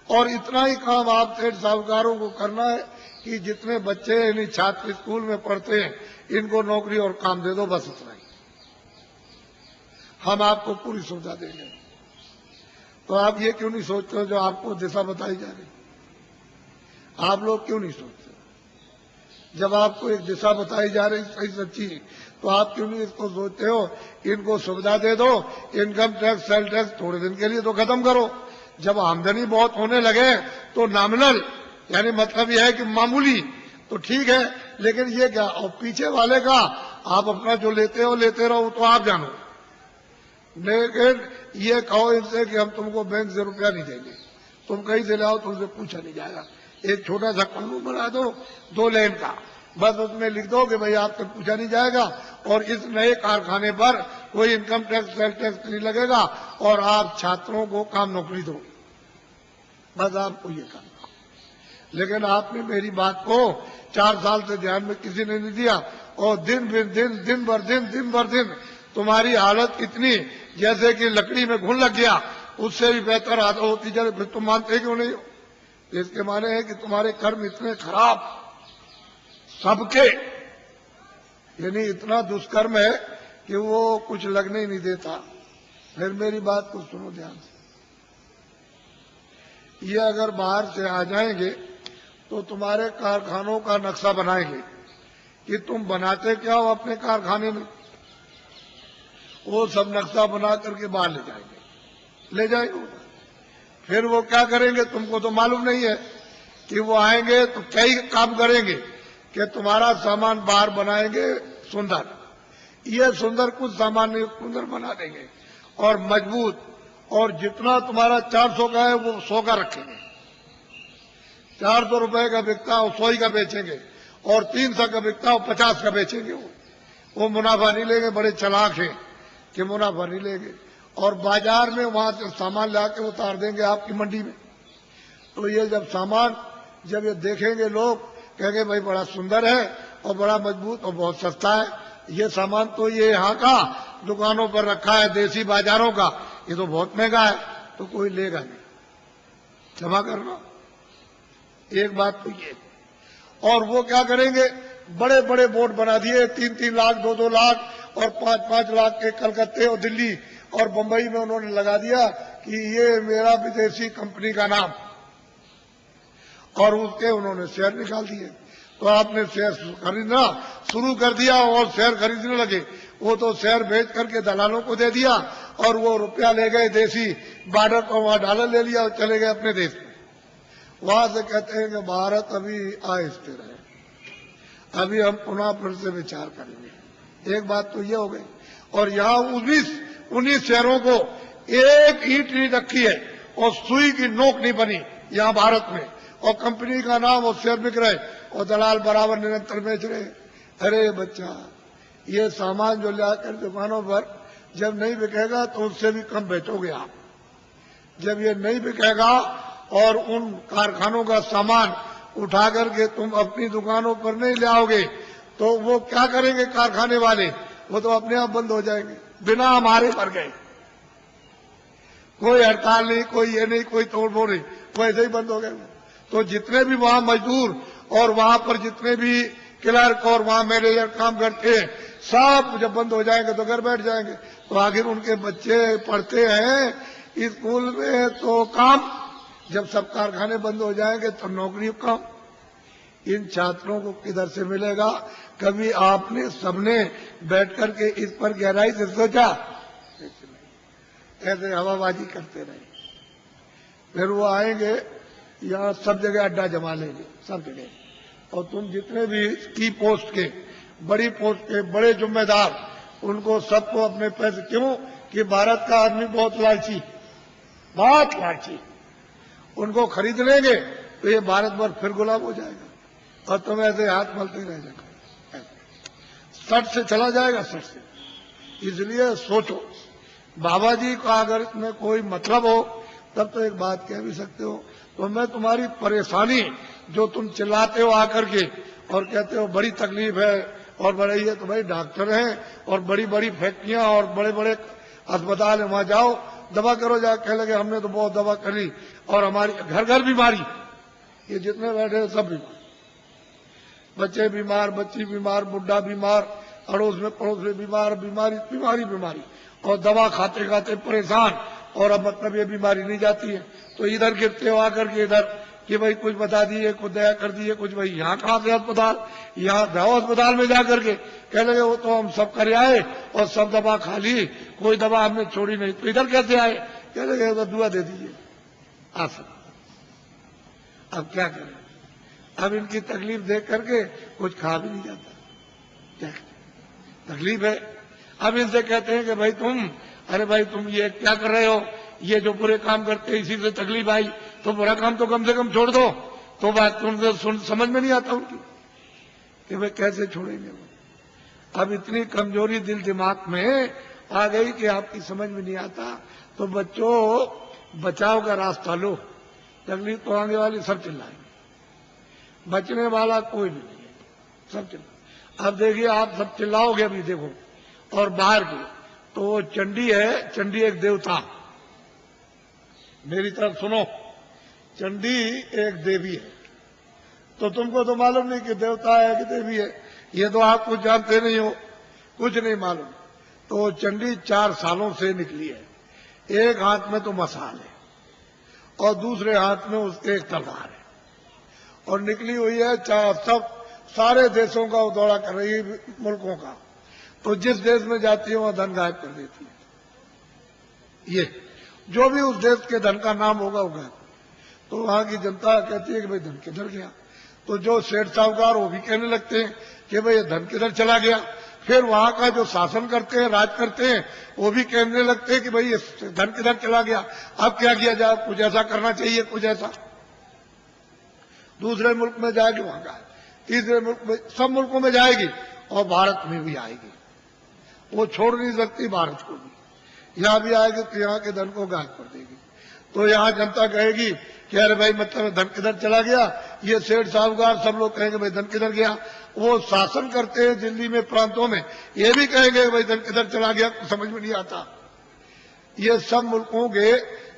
और इतना ही काम आप सेठ साहूकारों को करना है कि जितने बच्चे यानी छात्र स्कूल में पढ़ते हैं इनको नौकरी और काम दे दो, बस इतना ही। हम आपको पूरी सुविधा देंगे। तो आप ये क्यों नहीं सोचते हो जो आपको दिशा बताई जा रही? आप लोग क्यों नहीं सोचते? जब आपको एक दिशा बताई जा रही सही सच्ची, तो आप क्यों नहीं इसको सोचते हो इनको सुविधा दे दो, इनकम टैक्स सेल टैक्स थोड़े दिन के लिए तो खत्म करो। जब आमदनी बहुत होने लगे तो नॉमिनल यानी मतलब यह है कि मामूली तो ठीक है, लेकिन ये क्या, और पीछे वाले का आप अपना जो लेते हो लेते रहो, तो आप जानो। लेकिन ये कहो इनसे कि हम तुमको बैंक से रुपया नहीं देंगे, तुम कहीं से लाओ, तुमसे पूछा नहीं जाएगा। एक छोटा सा कानून बना दो 2 लाइन का, बस उसमें लिख दो कि भाई आपसे पूछा नहीं जाएगा और इस नए कारखाने पर कोई इनकम टैक्स सेल टैक्स नहीं लगेगा और आप छात्रों को काम नौकरी दो, बस आपको ये करना। लेकिन आपने मेरी बात को 4 साल से ध्यान में किसी ने नहीं दिया और दिन भर दिन तुम्हारी हालत इतनी जैसे कि लकड़ी में घुन लग गया, उससे भी बेहतर हालत होती जाए। फिर तुम मानते क्यों नहीं हो? इसके माने है कि तुम्हारे कर्म इतने खराब सबके, यानी इतना दुष्कर्म है कि वो कुछ लगने ही नहीं देता। फिर मेरी बात को सुनो ध्यान से। ये अगर बाहर से आ जाएंगे तो तुम्हारे कारखानों का नक्शा बनाएंगे कि तुम बनाते क्या हो अपने कारखाने में, वो सब नक्शा बना करके बाहर ले जाएंगे। फिर वो क्या करेंगे तुमको तो मालूम नहीं है कि वो आएंगे तो कई काम करेंगे कि तुम्हारा सामान बाहर बनाएंगे सुंदर, ये सुंदर कुछ सामान नहीं सुंदर बना देंगे और मजबूत, और जितना तुम्हारा 400 का है वो 100 का रखेंगे। 400 रुपए का बिकता हो 100 का बेचेंगे और 300 का बिकता हो 50 का बेचेंगे। वो मुनाफा नहीं लेंगे, बड़े चालाक हैं कि मुनाफा नहीं लेंगे, और बाजार में वहां से सामान लाके उतार देंगे आपकी मंडी में। तो ये जब ये देखेंगे लोग कहेंगे भाई बड़ा सुंदर है और बड़ा मजबूत और बहुत सस्ता है, ये सामान तो ये यहाँ का दुकानों पर रखा है देसी बाजारों का, ये तो बहुत महंगा है, तो कोई लेगा नहीं। क्षमा करना, एक बात तो ये। और वो क्या करेंगे, बड़े बड़े बोर्ड बना दिए, 3-3 लाख 2-2 लाख और 5-5 लाख के कलकत्ते और दिल्ली और बंबई में उन्होंने लगा दिया कि ये मेरा विदेशी कंपनी का नाम, और उसके उन्होंने शेयर निकाल दिए। तो आपने शेयर खरीदना शुरू कर दिया और शेयर खरीदने लगे। वो तो शेयर बेच करके दलालों को दे दिया और वो रुपया ले गए देसी बॉर्डर पर, वहां डॉलर ले लिया और चले गए अपने देश में। वहां से कहते हैं कि भारत अभी अस्थिर है, अभी हम पुनः फिर से विचार करेंगे। एक बात तो ये हो गई। और यहाँ 19 शहरों को एक ईंट नहीं रखी है और सुई की नोक नहीं बनी यहाँ भारत में, और कंपनी का नाम और शेयर बिक रहे और दलाल बराबर निरंतर बेच रहे। अरे बच्चा, ये सामान जो लाकर दुकानों पर जब नहीं बिकेगा तो उससे भी कम बेचोगे आप। जब ये नहीं बिकेगा और उन कारखानों का सामान उठा करके तुम अपनी दुकानों पर नहीं ले आओगे तो वो क्या करेंगे कारखाने वाले? वो तो अपने आप बंद हो जाएंगे, बिना हमारे मर गए। कोई हड़ताल नहीं, कोई ये नहीं, कोई तोड़फोड़ नहीं, वो ऐसे ही बंद हो गए। तो जितने भी वहां मजदूर और वहां पर जितने भी क्लर्क और वहां मैनेजर काम करते हैं, सब जब बंद हो जाएंगे तो घर बैठ जाएंगे। तो आखिर उनके बच्चे पढ़ते हैं स्कूल में तो काम, जब सब कारखाने बंद हो जाएंगे तो नौकरी काम। इन छात्रों को किधर से मिलेगा? कभी आपने सबने बैठ करके इस पर गहराई से सोचा? ऐसे हवाबाजी करते रहे। फिर वो आएंगे यहाँ सब जगह अड्डा जमा लेंगे, सब जगह। और तुम जितने भी की पोस्ट के, बड़ी पोस्ट के बड़े जिम्मेदार, उनको सबको अपने पैसे, क्यों कि भारत का आदमी बहुत लालची, बहुत लालची। उनको खरीद लेंगे तो ये भारत भर फिर गुलाम हो जाएगा और तुम ऐसे हाथ मलते रह जाएगा, सट से चला जाएगा, सट से। इसलिए सोचो, बाबा जी का अगर इसमें कोई मतलब हो तब तो एक बात कह भी सकते हो। तो मैं तुम्हारी परेशानी जो तुम चिल्लाते हो आकर के और कहते हो बड़ी तकलीफ है और बड़े, ये तो भाई डॉक्टर हैं और बड़ी बड़ी फैक्ट्रियां और बड़े बड़े अस्पताल है, वहां जाओ दवा करो। जा कह लगे हमने तो बहुत दवा करी और हमारी घर घर बीमारी, ये जितने बैठे सब बीमार, बच्चे बीमार, बच्ची बीमार, बुढ़ा बीमार, अड़ोस में पड़ोस में बीमार, बीमारी बीमारी बीमारी, और दवा खाते खाते परेशान। और अब मतलब ये बीमारी नहीं जाती है तो इधर गिरते हो आकर के इधर कि भाई कुछ बता दिए, कुछ दया कर दिए, कुछ भाई यहाँ कहाँ से अस्पताल, यहाँ जाओ अस्पताल में जाकर के। कह लगे वो तो हम सब कर आए और सब दवा खा ली, कोई दवा हमने छोड़ी नहीं, तो इधर कैसे आए? कह लगे तो दुआ दे दीजिए आ सकते। अब क्या करें? अब इनकी तकलीफ देख करके कुछ खा भी नहीं जाता, क्या तकलीफ है। अब इनसे कहते हैं कि भाई तुम, अरे भाई तुम ये क्या कर रहे हो, ये जो बुरे काम करते हैं इसी से तकलीफ आई, तो बुरा काम तो कम से कम छोड़ दो। तो बात तुमसे समझ में नहीं आता उनकी कि भाई कैसे छोड़ेंगे वो। अब इतनी कमजोरी दिल दिमाग में आ गई कि आपकी समझ में नहीं आता। तो बच्चों, बचाव का रास्ता लो। तकलीफ तो आने वाली, सब चिल्लाएंगे, बचने वाला कोई भी नहीं है, सब चिल्ला। अब देखिए आप सब चिल्लाओगे अभी देखो, और बाहर की तो चंडी है, चंडी एक देवता, मेरी तरफ सुनो, चंडी एक देवी है। तो तुमको तो मालूम नहीं कि देवता है कि देवी है, ये तो आप कुछ जानते नहीं हो, कुछ नहीं मालूम। तो चंडी 4 सालों से निकली है। एक हाथ में तो मसाल है और दूसरे हाथ में उसके एक तलवार है, और निकली हुई है सब सारे देशों का वो दौरा कर रही है, मुल्कों का। तो जिस देश में जाती है वहां धन गायब कर देती है। ये जो भी उस देश के धन का नाम होगा वो गायब। तो वहां की जनता कहती है कि भाई धन किधर गया? तो जो सेठ साहूकार वो भी कहने लगते हैं कि भाई ये धन किधर चला गया। फिर वहां का जो शासन करते हैं, राज करते हैं, वो भी कहने लगते हैं कि भाई ये धन किधर चला गया, अब क्या किया जाए, कुछ ऐसा करना चाहिए, कुछ ऐसा। दूसरे मुल्क में जाएगी वहां का, तीसरे मुल्क में, सब मुल्कों में जाएगी और भारत में भी आएगी। वो छोड़ नहीं सकती भारत को भी, यहां भी आएगी तो यहाँ के धन को गायब कर देगी। तो यहाँ जनता कहेगी कि अरे भाई मतलब धन किधर चला गया, ये सेठ साहूकार सब लोग कहेंगे भाई धन किधर गया। वो शासन करते हैं दिल्ली में, प्रांतों में, ये भी कहेंगे भाई धन किधर चला गया, समझ में नहीं आता। ये सब मुल्कों के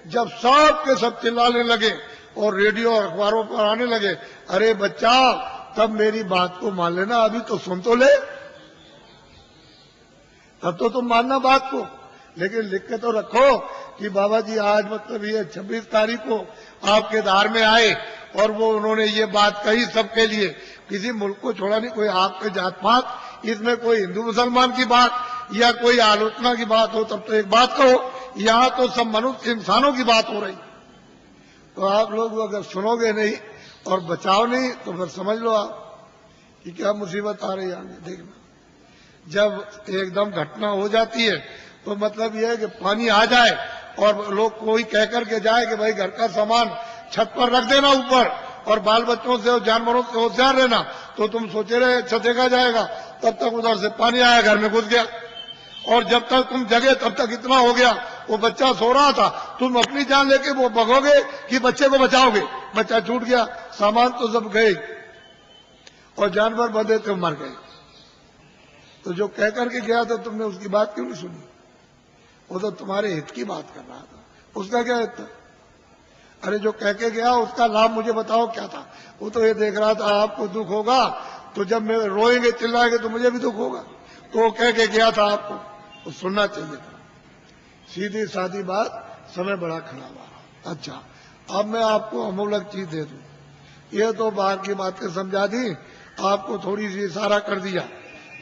जब सब के सब चिल्लाने लगे और रेडियो और अखबारों पर आने लगे, अरे बच्चा तब मेरी बात को मान लेना, अभी तो सुन तो ले, तब तो तुम मानना बात को, लेकिन लिख के तो रखो कि बाबा जी आज मतलब ये 26 तारीख को आपके धार में आए और वो उन्होंने ये बात कही सबके लिए, किसी मुल्क को छोड़ा नहीं, कोई आपके जात पात, इसमें कोई हिंदू मुसलमान की बात या कोई आलोचना की बात हो तब तो एक बात कहो, यहाँ तो सब मनुष्य इंसानों की बात हो रही। तो आप लोग अगर सुनोगे नहीं और बचाओ नहीं तो फिर समझ लो आप कि क्या मुसीबत आ रही है आगे। देखना जब एकदम घटना हो जाती है तो मतलब यह है कि पानी आ जाए और लोग कोई कह करके जाए कि भाई घर का सामान छत पर रख देना ऊपर, और बाल बच्चों से और जानवरों से होशियार रहना, तो तुम सोचे रहे छतेगा जाएगा, तब तक उधर से पानी आया, घर में घुस गया। और जब तक तुम जगे तब तक इतना हो गया, वो बच्चा सो रहा था, तुम अपनी जान लेके वो भगोगे कि बच्चे को बचाओगे। बच्चा छूट गया, सामान तो सब गए और जानवर बंधे थे मर गए। तो जो कह करके गया था तुमने उसकी बात क्यों नहीं सुनी? वो तो तुम्हारे हित की बात कर रहा था, उसका क्या हित था? अरे जो कह के गया उसका लाभ मुझे बताओ क्या था? वो तो ये देख रहा था आपको दुख होगा तो जब मैं रोएंगे चिल्लाएंगे तो मुझे भी दुख होगा, तो वो कह के गया था आपको, तो सुनना चाहिए था। सीधी सादी बात, समय बड़ा खराब आ रहा। अच्छा, अब मैं आपको अमूलक चीज दे दूं। ये तो बाहर की बातें समझा दी, आपको थोड़ी सी इशारा कर दिया,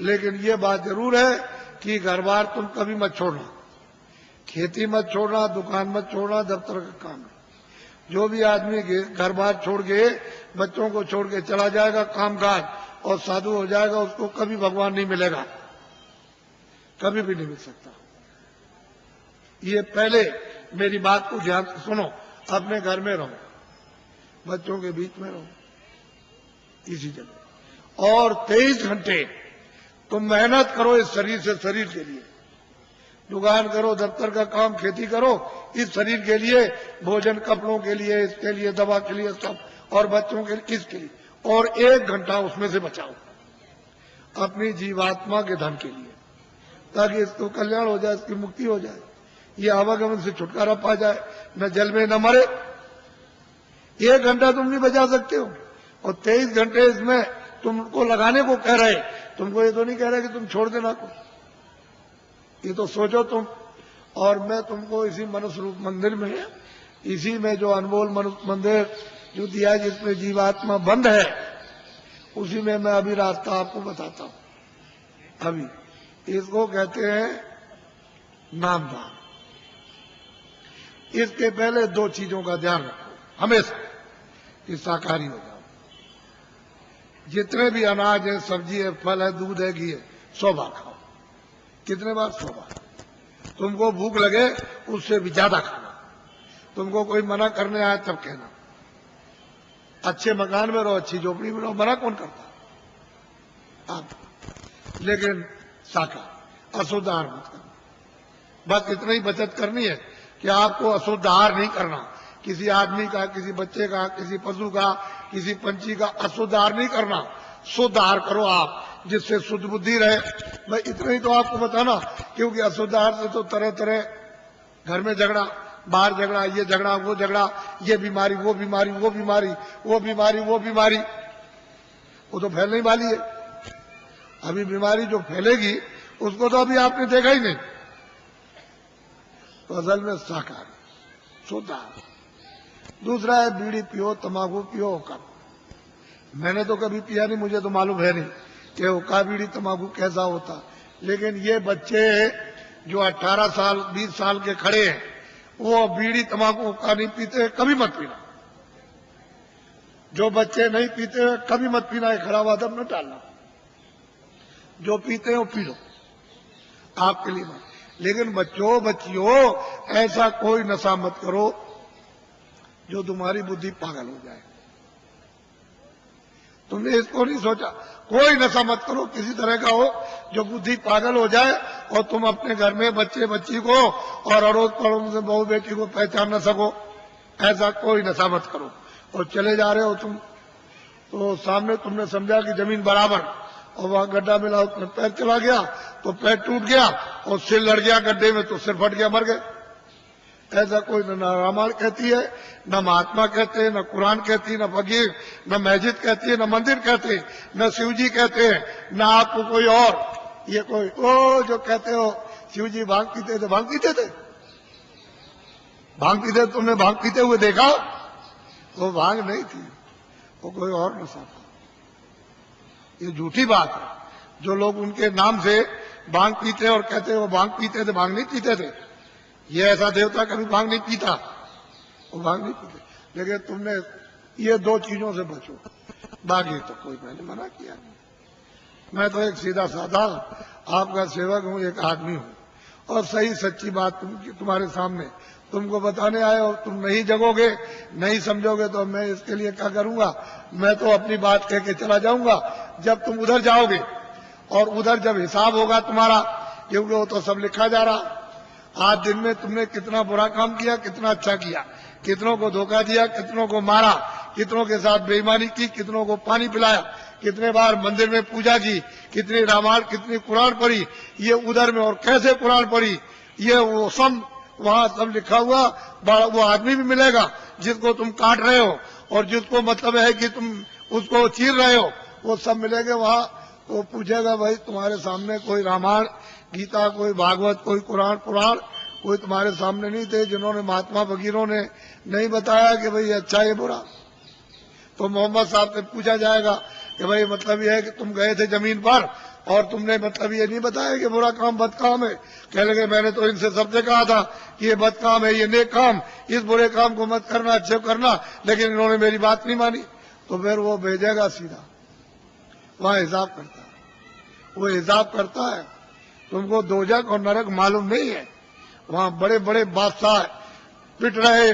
लेकिन ये बात जरूर है कि घर बार तुम कभी मत छोड़ना, खेती मत छोड़ना, दुकान मत छोड़ना, दफ्तर का काम। जो भी आदमी घर बार छोड़ के बच्चों को छोड़ के चला जाएगा कामकाज और साधु हो जाएगा, उसको कभी भगवान नहीं मिलेगा, कभी भी नहीं मिल सकता। ये पहले मेरी बात को ध्यान से सुनो। अपने घर में रहो, बच्चों के बीच में रहो, इसी जगह, और 23 घंटे तुम मेहनत करो इस शरीर से, शरीर के लिए। दुकान करो, दफ्तर का काम, खेती करो, इस शरीर के लिए, भोजन कपड़ों के लिए, इसके लिए, दवा के लिए, सब, और बच्चों के लिए, किसके लिए, और 1 घंटा उसमें से बचाओ अपनी जीवात्मा के धन के लिए, ताकि इसको कल्याण हो जाए, इसकी मुक्ति हो जाए, ये आवागमन से छुटकारा पा जाए, न जल में न मरे। 1 घंटा तुम नहीं बचा सकते हो, और 23 घंटे इसमें तुमको लगाने को कह रहे। तुमको ये तो नहीं कह रहे कि तुम छोड़ देना को, ये तो सोचो तुम। और मैं तुमको इसी मनुष्य रूप मंदिर में, इसी में जो अनमोल मनुष्य मंदिर जो दिया है, जिसमें जीवात्मा बंद है, उसी में मैं अभी रास्ता आपको बताता हूं। अभी इसको कहते हैं नामदान। इसके पहले 2 चीजों का ध्यान रखो हमेशा, कि शाकाहारी हो जाओ। जितने भी अनाज है, सब्जी है, फल है, दूध है, घी है, 100 बार खाओ। कितने बार? 100 बार। तुमको भूख लगे उससे भी ज्यादा खाना। तुमको कोई मना करने आए तब कहना। अच्छे मकान में रहो, अच्छी झोपड़ी में रहो, मना कौन करता आप? लेकिन शाकाहार, अशुद्ध आहार मत करना। बस इतना ही बचत करनी है कि आपको अशुद्ध आहार नहीं करना। किसी आदमी का, किसी बच्चे का, किसी पशु का, किसी पंछी का अशुद्ध आहार नहीं करना। शुद्ध आहार करो आप, जिससे शुद्ध बुद्धि रहे। मैं इतना ही तो आपको बताना, क्योंकि अशुद्ध आहार से तो तरह तरह घर में झगड़ा, बाहर झगड़ा, ये झगड़ा, वो झगड़ा, ये बीमारी, वो बीमारी, वो बीमारी, वो बीमारी, वो बीमारी, वो तो फैलने वाली है। अभी बीमारी जो फैलेगी उसको तो अभी आपने देखा ही नहीं। तो असल में शाकाहारी, शुद्ध आहार। दूसरा है बीड़ी पियो, तंबाकू पियो, हुक्का। मैंने तो कभी पिया नहीं, मुझे तो मालूम है नहीं कि हुक्का, बीड़ी, तंबाकू कैसा होता। लेकिन ये बच्चे जो 18 साल 20 साल के खड़े हैं, वो बीड़ी, तंबाकू, हुक्का नहीं पीते, कभी मत पीना। जो बच्चे नहीं पीते कभी मत पीना, एक खराब आदत न डालना। जो पीते हो पी लो, आपके लिए मत। लेकिन बच्चों, बच्चियों, ऐसा कोई नशा मत करो जो तुम्हारी बुद्धि पागल हो जाए। तुमने इसको नहीं सोचा? कोई नशा मत करो किसी तरह का हो जो बुद्धि पागल हो जाए और तुम अपने घर में बच्चे बच्ची को और अड़ोस पड़ोस में बहू बेटी को पहचान न सको। ऐसा कोई नशा मत करो। और चले जा रहे हो तुम, तो सामने तुमने समझा कि जमीन बराबर, और वहां गड्ढा मिला, उसमें पैर चला गया तो पैर टूट गया, और सिर लड़ गया गड्ढे में तो सिर फट गया, मर गए। ऐसा कोई न रामायण कहती है, न महात्मा कहते हैं, न कुरान कहती है, न फकीर, न मस्जिद कहती है, न मंदिर कहते हैं, न शिव जी कहते हैं, न आपको कोई और। ये कोई ओ जो कहते हो शिव जी भांग पीते थे, भांग पीते थे, भांग पीते, तुमने भांग पीते हुए देखा? वो भांग नहीं थी, वो कोई और नशा था। ये झूठी बात है। जो लोग उनके नाम से भांग पीते और कहते वो भांग पीते थे, भांग नहीं पीते थे। ये ऐसा देवता कभी भांग नहीं पीता, वो भांग नहीं पीते। लेकिन तुमने ये 2 चीजों से बचो, बाकी तो कोई मैंने मना किया नहीं। मैं तो एक सीधा साधा आपका सेवक हूं, एक आदमी हूं, और सही सच्ची बात तुम्हारे सामने तुमको बताने आए हो। तुम नहीं जगोगे, नहीं समझोगे तो मैं इसके लिए क्या करूंगा? मैं तो अपनी बात कह के चला जाऊंगा। जब तुम उधर जाओगे और उधर जब हिसाब होगा तुम्हारा, क्योंकि वो तो सब लिखा जा रहा, आज दिन में तुमने कितना बुरा काम किया, कितना अच्छा किया, कितनों को धोखा दिया, कितनों को मारा, कितनों के साथ बेईमानी की, कितनों को पानी पिलाया, कितने बार मंदिर में पूजा की, कितनी रामायण, कितनी कुरान पढ़ी, ये उधर में और कैसे कुरान पढ़ी, ये वो सब वहां सब लिखा हुआ। वो आदमी भी मिलेगा जिसको तुम काट रहे हो और जिसको मतलब है कि तुम उसको चीर रहे हो, वो सब मिलेंगे वहां। वो पूछेगा भाई तुम्हारे सामने कोई रामायण गीता, कोई भागवत, कोई कुरान पुराण कोई तुम्हारे सामने नहीं थे जिन्होंने महात्मा फकीरों ने नहीं बताया कि भाई अच्छा ये बुरा? तो मोहम्मद साहब से पूछा जाएगा कि भाई मतलब ये है कि तुम गए थे जमीन पर और तुमने मतलब ये नहीं बताया कि बुरा काम बद काम है। कह लगे मैंने तो इनसे सबसे कहा था कि ये बद काम है, ये नेक काम, इस बुरे काम को मत करना, अच्छे करना, लेकिन इन्होंने मेरी बात नहीं मानी। तो फिर वो भेजेगा सीधा, वहां हिसाब करता है, वो हिसाब करता है। तुमको दोजख और नरक मालूम नहीं है? वहां बड़े बड़े बादशाह पिट रहे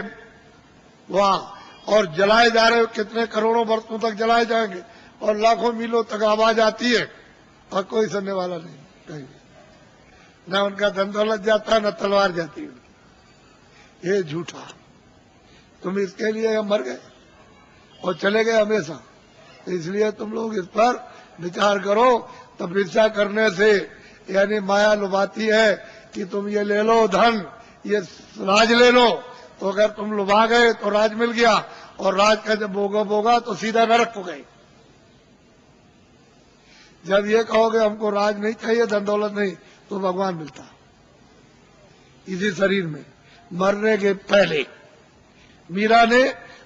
वहां और जलाए जा रहे, कितने करोड़ों वर्षों तक जलाए जाएंगे और लाखों मीलों तक आवाज आती है और कोई सुनने वाला नहीं कहीं, न उनका धन दौलत जाता न तलवार जाती उनकी। ये झूठा, तुम इसके लिए मर गए और चले गए हमेशा। इसलिए तुम लोग इस पर विचार करो। तपस्या करने से यानी माया लुभाती है कि तुम ये ले लो धन, ये राज ले लो, तो अगर तुम लुभा गए तो राज मिल गया और राज का जब भोगा तो सीधा नरक को गए। जब ये कहोगे हमको राज नहीं चाहिए, धन दौलत नहीं, तो भगवान मिलता इसी शरीर में। मरने के पहले मीरा ने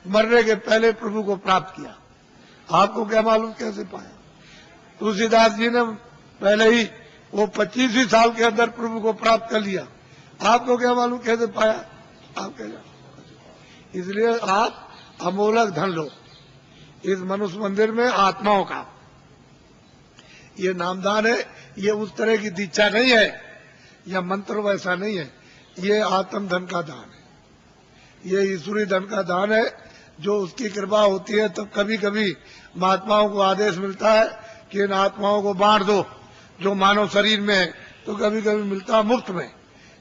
मरने के पहले प्रभु को प्राप्त किया। आपको क्या मालूम कैसे पाया? तुलसीदास जी ने पहले ही वो 25 ही साल के अंदर प्रभु को प्राप्त कर लिया। आपको क्या मालूम कैसे पाया? आप क्या जानो? इसलिए आप अमोलक धन लो इस मनुष्य मंदिर में आत्माओं का। ये नामदान है, ये उस तरह की दीक्षा नहीं है या मंत्र वैसा नहीं है, ये आत्म धन का दान है, ये ईश्वरी धन का दान है। जो उसकी कृपा होती है तब कभी कभी महात्माओं को आदेश मिलता है कि इन आत्माओं को बांट दो जो मानव शरीर में है, तो कभी कभी मिलता मुफ्त में।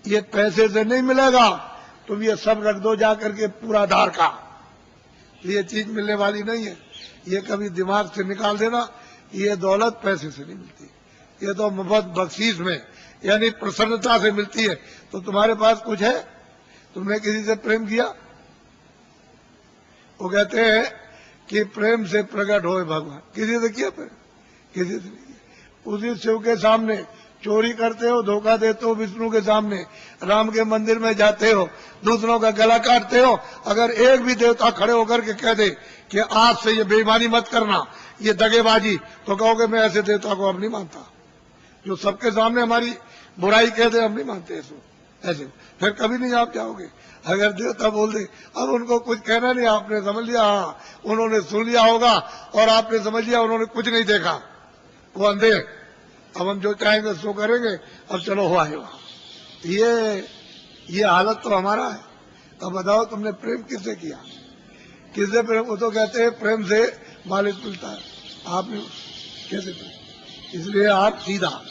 ये पैसे से नहीं मिलेगा, तुम ये सब रख दो जाकर के पूरा आधार का, ये चीज मिलने वाली नहीं है। ये कभी दिमाग से निकाल देना, ये दौलत पैसे से नहीं मिलती, ये तो मुफ्त बख्शीश में यानी प्रसन्नता से मिलती है। तो तुम्हारे पास कुछ है, तुमने किसी से प्रेम किया? वो कहते हैं कि प्रेम से प्रकट होए भगवान। किसी से किया प्रेम? किसी से नहीं किया। उसी शिव के सामने चोरी करते हो, धोखा देते हो, विष्णु के सामने राम के मंदिर में जाते हो, दूसरों का गला काटते हो। अगर एक भी देवता खड़े होकर के कह दे कि आज से ये बेईमानी मत करना, ये दगेबाजी, तो कहोगे मैं ऐसे देवता को अब नहीं मानता। जो सबके सामने हमारी बुराई कह दे, हम नहीं मानते ऐसे, फिर कभी नहीं आप जाओगे। अगर देवता बोल दे, अब उनको कुछ कहना नहीं, आपने समझ लिया, हाँ उन्होंने सुन लिया होगा और आपने समझ लिया उन्होंने कुछ नहीं देखा, वो अंधे, अब हम जो चाहेंगे सो करेंगे, अब चलो हो आए वहां। ये हालत तो हमारा है। अब बताओ तुमने प्रेम किससे किया? किससे प्रेम? वो तो कहते हैं प्रेम से मालिक मिलता है, आपने कैसे प्रेम? इसलिए आप सीधा,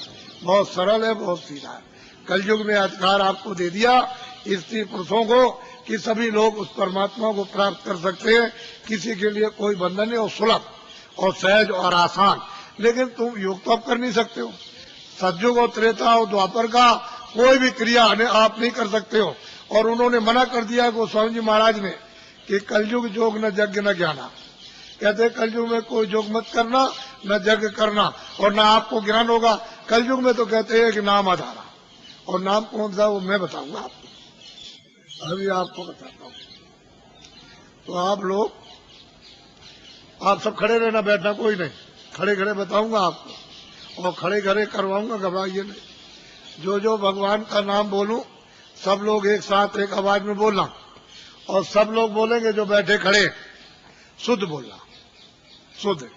बहुत सरल है, बहुत सीधा है। कलयुग में अधिकार आपको दे दिया स्त्री पुरुषों को कि सभी लोग उस परमात्मा को प्राप्त कर सकते हैं, किसी के लिए कोई बंधन नहीं, और सुलभ और सहज और आसान। लेकिन तुम योग तो आप कर नहीं सकते हो। सतयुग और त्रेता और द्वापर का कोई भी क्रिया आप नहीं कर सकते हो। और उन्होंने मना कर दिया गोस्वामी जी महाराज ने कि कलयुग जोग न यज्ञ न ज्ञाना। कहते कलयुग में कोई जोग मत करना, न यज्ञ करना, और न आपको ज्ञान होगा। कलयुग में तो कहते हैं कि नाम आधारा, और नाम कौन सा वो मैं बताऊंगा आपको, अभी आपको बताता हूँ। तो आप लोग, आप सब खड़े रहना, बैठना कोई नहीं, खड़े खड़े बताऊंगा आपको और खड़े खड़े करवाऊंगा, घबराइए नहीं। जो जो भगवान का नाम बोलूं सब लोग एक साथ एक आवाज में बोलना, और सब लोग बोलेंगे जो बैठे खड़े, शुद्ध बोलना, शुद्ध,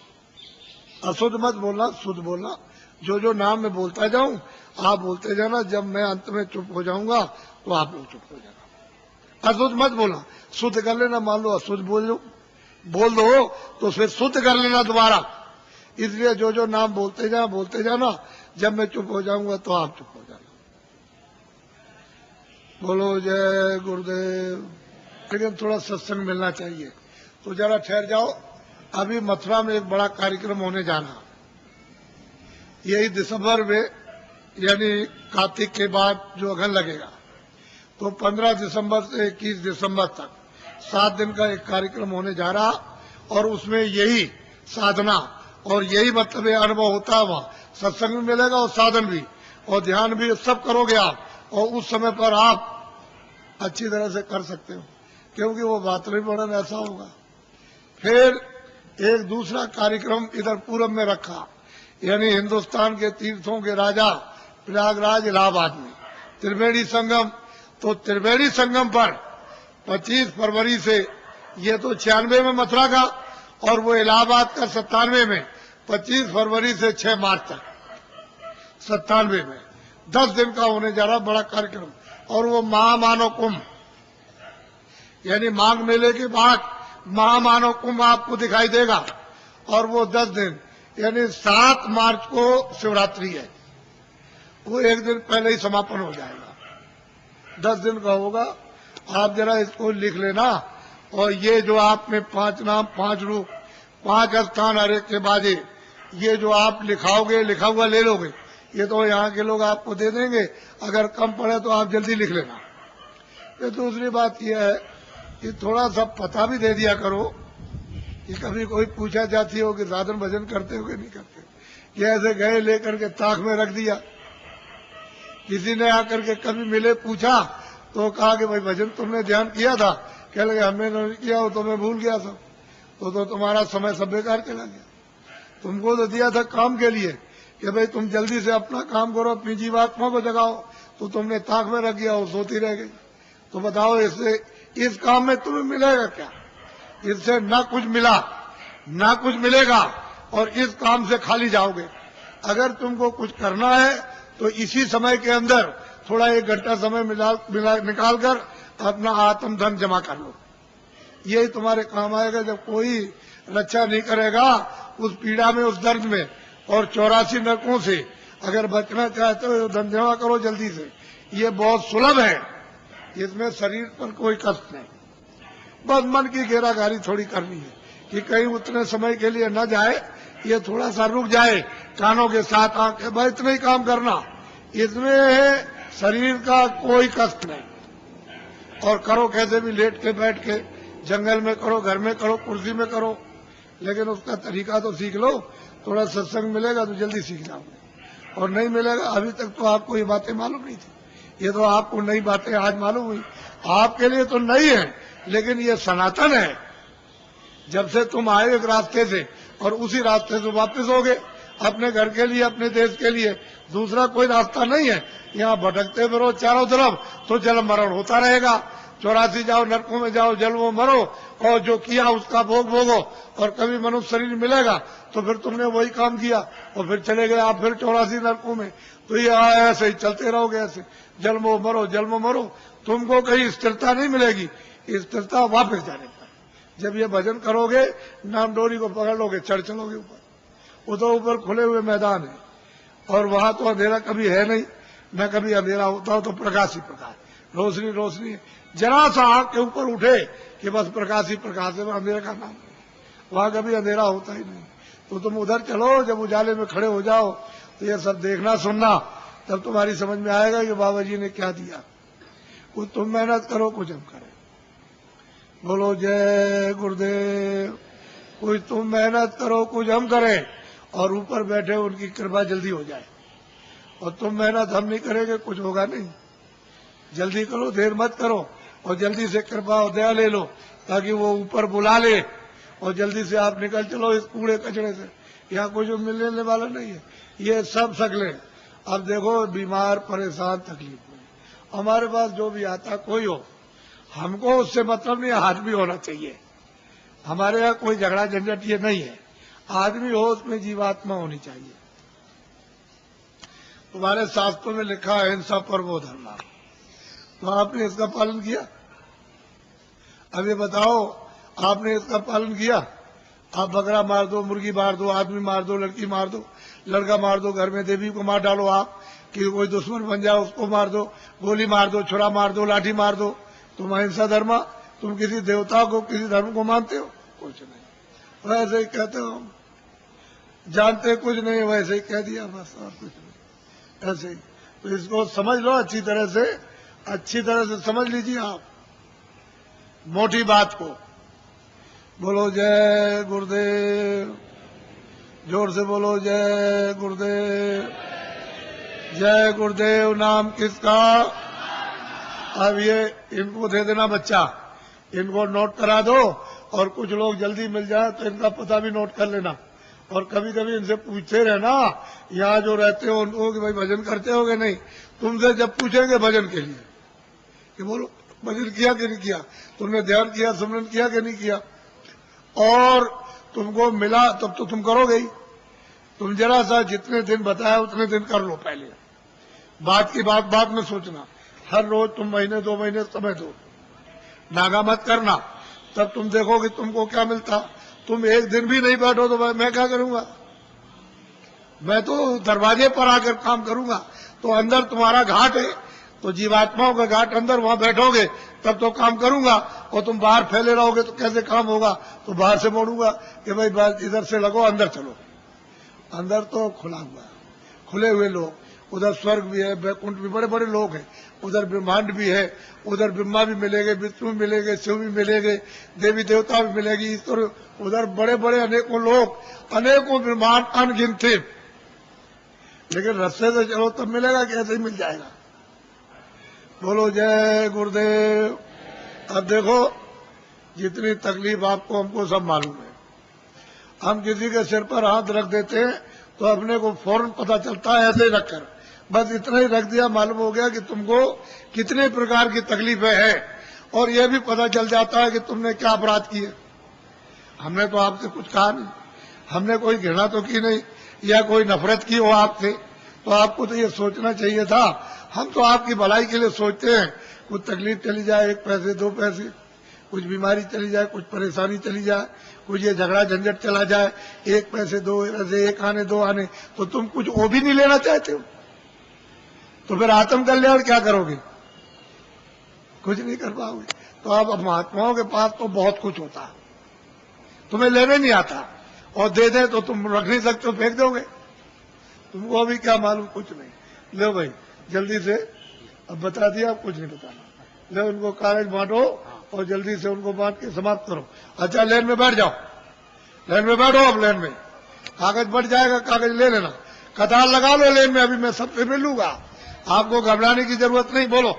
अशुद्ध मत बोलना, शुद्ध बोलना। जो जो नाम मैं बोलता जाऊं आप बोलते जाना, जब मैं अंत में चुप हो जाऊंगा तो आप लोग चुप हो जाना। अशुद्ध मत बोलना, शुद्ध कर लेना। मान लो अशुद्ध बोल दो तो फिर शुद्ध कर लेना दोबारा। इसलिए जो जो नाम बोलते जाना, जब मैं चुप हो जाऊंगा तो आप चुप हो जाना। बोलो जय गुरुदेव। लेकिन थोड़ा सत्संग मिलना चाहिए, तो जरा ठहर जाओ। अभी मथुरा में एक बड़ा कार्यक्रम होने जाना, यही दिसंबर में, यानी कार्तिक के बाद जो अगन लगेगा, तो 15 दिसंबर से 21 दिसंबर तक 7 दिन का एक कार्यक्रम होने जा रहा। और उसमें यही साधना और यही मतलब ये अनुभव होता है। वहाँ सत्संग भी मिलेगा और साधन भी और ध्यान भी, सब करोगे आप, और उस समय पर आप अच्छी तरह से कर सकते हो, क्योंकि वो वातावरण ऐसा होगा। फिर एक दूसरा कार्यक्रम इधर पूरब में रखा, यानी हिंदुस्तान के तीर्थों के राजा प्रयागराज इलाहाबाद में त्रिवेणी संगम। तो त्रिवेणी संगम पर 25 फरवरी से, ये तो 96 में मथुरा का, और वो इलाहाबाद का 97 में, 25 फरवरी से 6 मार्च तक 97 में 10 दिन का होने जा रहा बड़ा कार्यक्रम। और वो महामानव कुंभ, यानी माघ मेले के बाद महामानव कुंभ आपको दिखाई देगा। और वो 10 दिन, यानी 7 मार्च को शिवरात्रि है, वो एक दिन पहले ही समापन हो जाएगा। 10 दिन का होगा। आप जरा इसको लिख लेना। और ये जो आप में 5 नाम, 5 रूप, 5 स्थान हर एक के बाजे, ये जो आप लिखाओगे, लिखा हुआ ले लोगे, ये तो यहाँ के लोग आपको दे देंगे। अगर कम पड़े तो आप जल्दी लिख लेना। ये दूसरी बात यह है कि थोड़ा सा पता भी दे दिया करो, कि कभी कोई पूछा जाती हो कि साधन भजन करते हो कि नहीं करते। ये ऐसे गए लेकर के ताक में रख दिया। किसी ने आकर के कभी मिले, पूछा तो कहा कि भाई भजन तुमने ध्यान किया था? कह लगे हमने नहीं किया, हो तो मैं भूल गया सब। तो तुम्हारा समय सब बेकार चला गया। तुमको तो दिया था काम के लिए कि भाई तुम जल्दी से अपना काम करो, अपनी जीवात्मा को जगाओ, तो तुमने ताक में रख दिया, वो सोती रह गई। तो बताओ इससे, इस काम में तुम्हें मिलेगा क्या? इससे ना कुछ मिला, ना कुछ मिलेगा, और इस काम से खाली जाओगे। अगर तुमको कुछ करना है तो इसी समय के अंदर थोड़ा 1 घंटा समय निकाल कर अपना आत्म धन जमा कर लो। यही तुम्हारे काम आएगा। जब कोई रक्षा नहीं करेगा उस पीड़ा में, उस दर्द में, और 84 नरकों से अगर बचना चाहते हो, धन जमा करो जल्दी से। ये बहुत सुलभ है, इसमें शरीर पर कोई कष्ट नहीं। बस मन की घेराघारी थोड़ी करनी है कि कहीं उतने समय के लिए न जाए, ये थोड़ा सा रुक जाए, कानों के साथ आंखें, बस इतना ही काम करना। इसमें शरीर का कोई कष्ट नहीं। और करो कैसे भी, लेट के, बैठ के, जंगल में करो, घर में करो, कुर्सी में करो, लेकिन उसका तरीका तो सीख लो। थोड़ा सत्संग मिलेगा तो जल्दी सीख जाओगे, और नहीं मिलेगा। अभी तक तो आपको ये बातें मालूम नहीं थी, ये तो आपको नई बातें आज मालूम हुई। आपके लिए तो नई है, लेकिन ये सनातन है। जब से तुम आए एक रास्ते से, और उसी रास्ते से वापस हो गए अपने घर के लिए, अपने देश के लिए। दूसरा कोई रास्ता नहीं है। यहाँ भटकते फिरो चारों तरफ, तो जल मरण होता रहेगा। 84 जाओ, नरकों में जाओ, जल में मरो, और जो किया उसका भोग भोगो। और कभी मनुष्य शरीर मिलेगा तो फिर तुमने वही काम किया, और फिर चले गए आप फिर 84 नरकों में। तो ये ऐसे ही चलते रहोगे, ऐसे जल में मरो, जल में मरो। तुमको कहीं स्थिरता नहीं मिलेगी। स्थिरता वापस जाने पर, जब ये भजन करोगे, नाम डोरी को पकड़ लोगे, चढ़ चलोगे ऊपर। उधर ऊपर खुले हुए मैदान है, और वहां तो अंधेरा कभी है नहीं, न कभी अंधेरा होता हो तो प्रकाश ही प्रकाश, रोशनी रोशनी। जरा सा आंख के ऊपर उठे कि बस प्रकाश ही प्रकाश है, अंधेरा का नाम है। वहां कभी अंधेरा होता ही नहीं। तो तुम उधर चलो, जब उजाले में खड़े हो जाओ तो ये सब देखना सुनना, तब तुम्हारी समझ में आएगा कि बाबा जी ने क्या दिया। कुछ तुम मेहनत करो, कुछ हम करें। बोलो जय गुरुदेव। कुछ तुम मेहनत करो, कुछ हम करें, और ऊपर बैठे उनकी कृपा जल्दी हो जाए। और तुम मेहनत हम नहीं करेंगे, कुछ होगा नहीं। जल्दी करो, देर मत करो, और जल्दी से कृपा और दया ले लो, ताकि वो ऊपर बुला ले, और जल्दी से आप निकल चलो इस कूड़े कचड़े से। यहाँ कुछ मिलने वाला नहीं है, ये सब सकले। अब देखो, बीमार, परेशान, तकलीफ में, हमारे पास जो भी आता कोई हो, हमको उससे मतलब नहीं, आदमी होना चाहिए। हमारे यहाँ कोई झगड़ा झंझट ये नहीं है। आदमी हो, उसमें जीवात्मा होनी चाहिए। तुम्हारे शास्त्रों में लिखा है हिंसा परमो धर्म, तो आपने इसका पालन किया? अब ये बताओ, आपने इसका पालन किया? आप बकरा मार दो, मुर्गी मार दो, आदमी मार दो, लड़की मार दो, लड़का मार दो, घर में देवी को मार डालो आप कि कोई दुश्मन बन जाए उसको मार दो, गोली मार दो, छुरा मार दो, लाठी मार दो, तुम अहिंसा धर्म? तुम किसी देवता को, किसी धर्म को मानते हो? कुछ नहीं, वैसे ही कहते हो, जानते कुछ नहीं, वैसे ही कह दिया बस, और कुछ नहीं, ऐसे ही। तो इसको समझ लो अच्छी तरह से समझ लीजिए आप मोटी बात को। बोलो जय गुरुदेव, जोर से बोलो जय गुरुदेव। जय गुरुदेव नाम किसका? अब ये इनको दे देना बच्चा, इनको नोट करा दो, और कुछ लोग जल्दी मिल जाए तो इनका पता भी नोट कर लेना, और कभी कभी इनसे पूछते रहना, यहाँ जो रहते हो उनको कि भाई भजन करते होगे? नहीं, तुमसे जब पूछेंगे भजन के लिए कि बोलो भजन किया कि नहीं किया, तुमने ध्यान किया, सुमरन किया कि नहीं किया, और तुमको मिला तब तो तुम करोगे ही। तुम जरा सा जितने दिन बताया उतने दिन कर लो, पहले बात की बात बाद में सोचना। हर रोज तुम महीने 2 महीने समय दो, नागा मत करना, तब तुम देखोगे तुमको क्या मिलता। तुम एक दिन भी नहीं बैठो तो मैं क्या करूंगा? मैं तो दरवाजे पर आकर काम करूंगा। तो अंदर तुम्हारा घाट है, तो जीवात्माओं का घाट अंदर, वहां बैठोगे तब तो काम करूंगा, और तुम बाहर फैले रहोगे तो कैसे काम होगा? तो बाहर से मोड़ूंगा कि भाई इधर से लगो, अंदर चलो। अंदर तो खुला हुआ है, खुले हुए लोग, उधर स्वर्ग भी है, वैकुंठ भी, बड़े बड़े लोग हैं, उधर ब्रह्मांड भी है, उधर ब्रह्मा भी मिलेंगे, विष्णु भी मिलेंगे, शिव भी मिलेंगे, देवी देवता भी मिलेगी, ईश्वर, उधर बड़े बड़े अनेकों लोग, अनेकों ब्रह्मांड अनगिनत थे। लेकिन रास्ते से चलो तब मिलेगा, कैसे ही मिल जाएगा। बोलो जय गुरुदेव। अब देखो, जितनी तकलीफ आपको हमको सब मालूम है। हम किसी के सिर पर हाथ रख देते हैं तो अपने को फौरन पता चलता है, ऐसे रखकर बस इतना ही रख दिया, मालूम हो गया कि तुमको कितने प्रकार की तकलीफें हैं, और यह भी पता चल जाता है कि तुमने क्या अपराध किए। हमने तो आपसे कुछ कहा नहीं, हमने कोई घृणा तो की नहीं, या कोई नफरत की हो आपसे, तो आपको तो ये सोचना चाहिए था। हम तो आपकी भलाई के लिए सोचते हैं, कुछ तकलीफ चली जाए, 1 पैसे 2 पैसे, कुछ बीमारी चली जाए, कुछ परेशानी चली जाए, कुछ ये झगड़ा झंझट चला जाए, 1 पैसे 2 पैसे, 1 आने 2 आने, तो तुम कुछ वो भी नहीं लेना चाहते हो, तो फिर आत्म कल्याण क्या करोगे? कुछ नहीं कर पाओगे। तो अब महात्माओं के पास तो बहुत कुछ होता है, तुम्हें लेने नहीं आता, और दे दे तो तुम रख नहीं सकते, फेंक दोगे। तुमको अभी क्या मालूम, कुछ नहीं। लो भाई जल्दी से, अब बता दिया, अब कुछ नहीं बताना। लो उनको कागज बांटो, और जल्दी से उनको बांट के समाप्त करो। अच्छा लाइन में बैठ जाओ, लाइन में बैठो, अब लाइन में कागज बढ़ जाएगा, कागज ले लेना, कतार लगा लो लाइन में, अभी मैं सबसे मिलूंगा, आपको घबराने की जरूरत नहीं। बोलो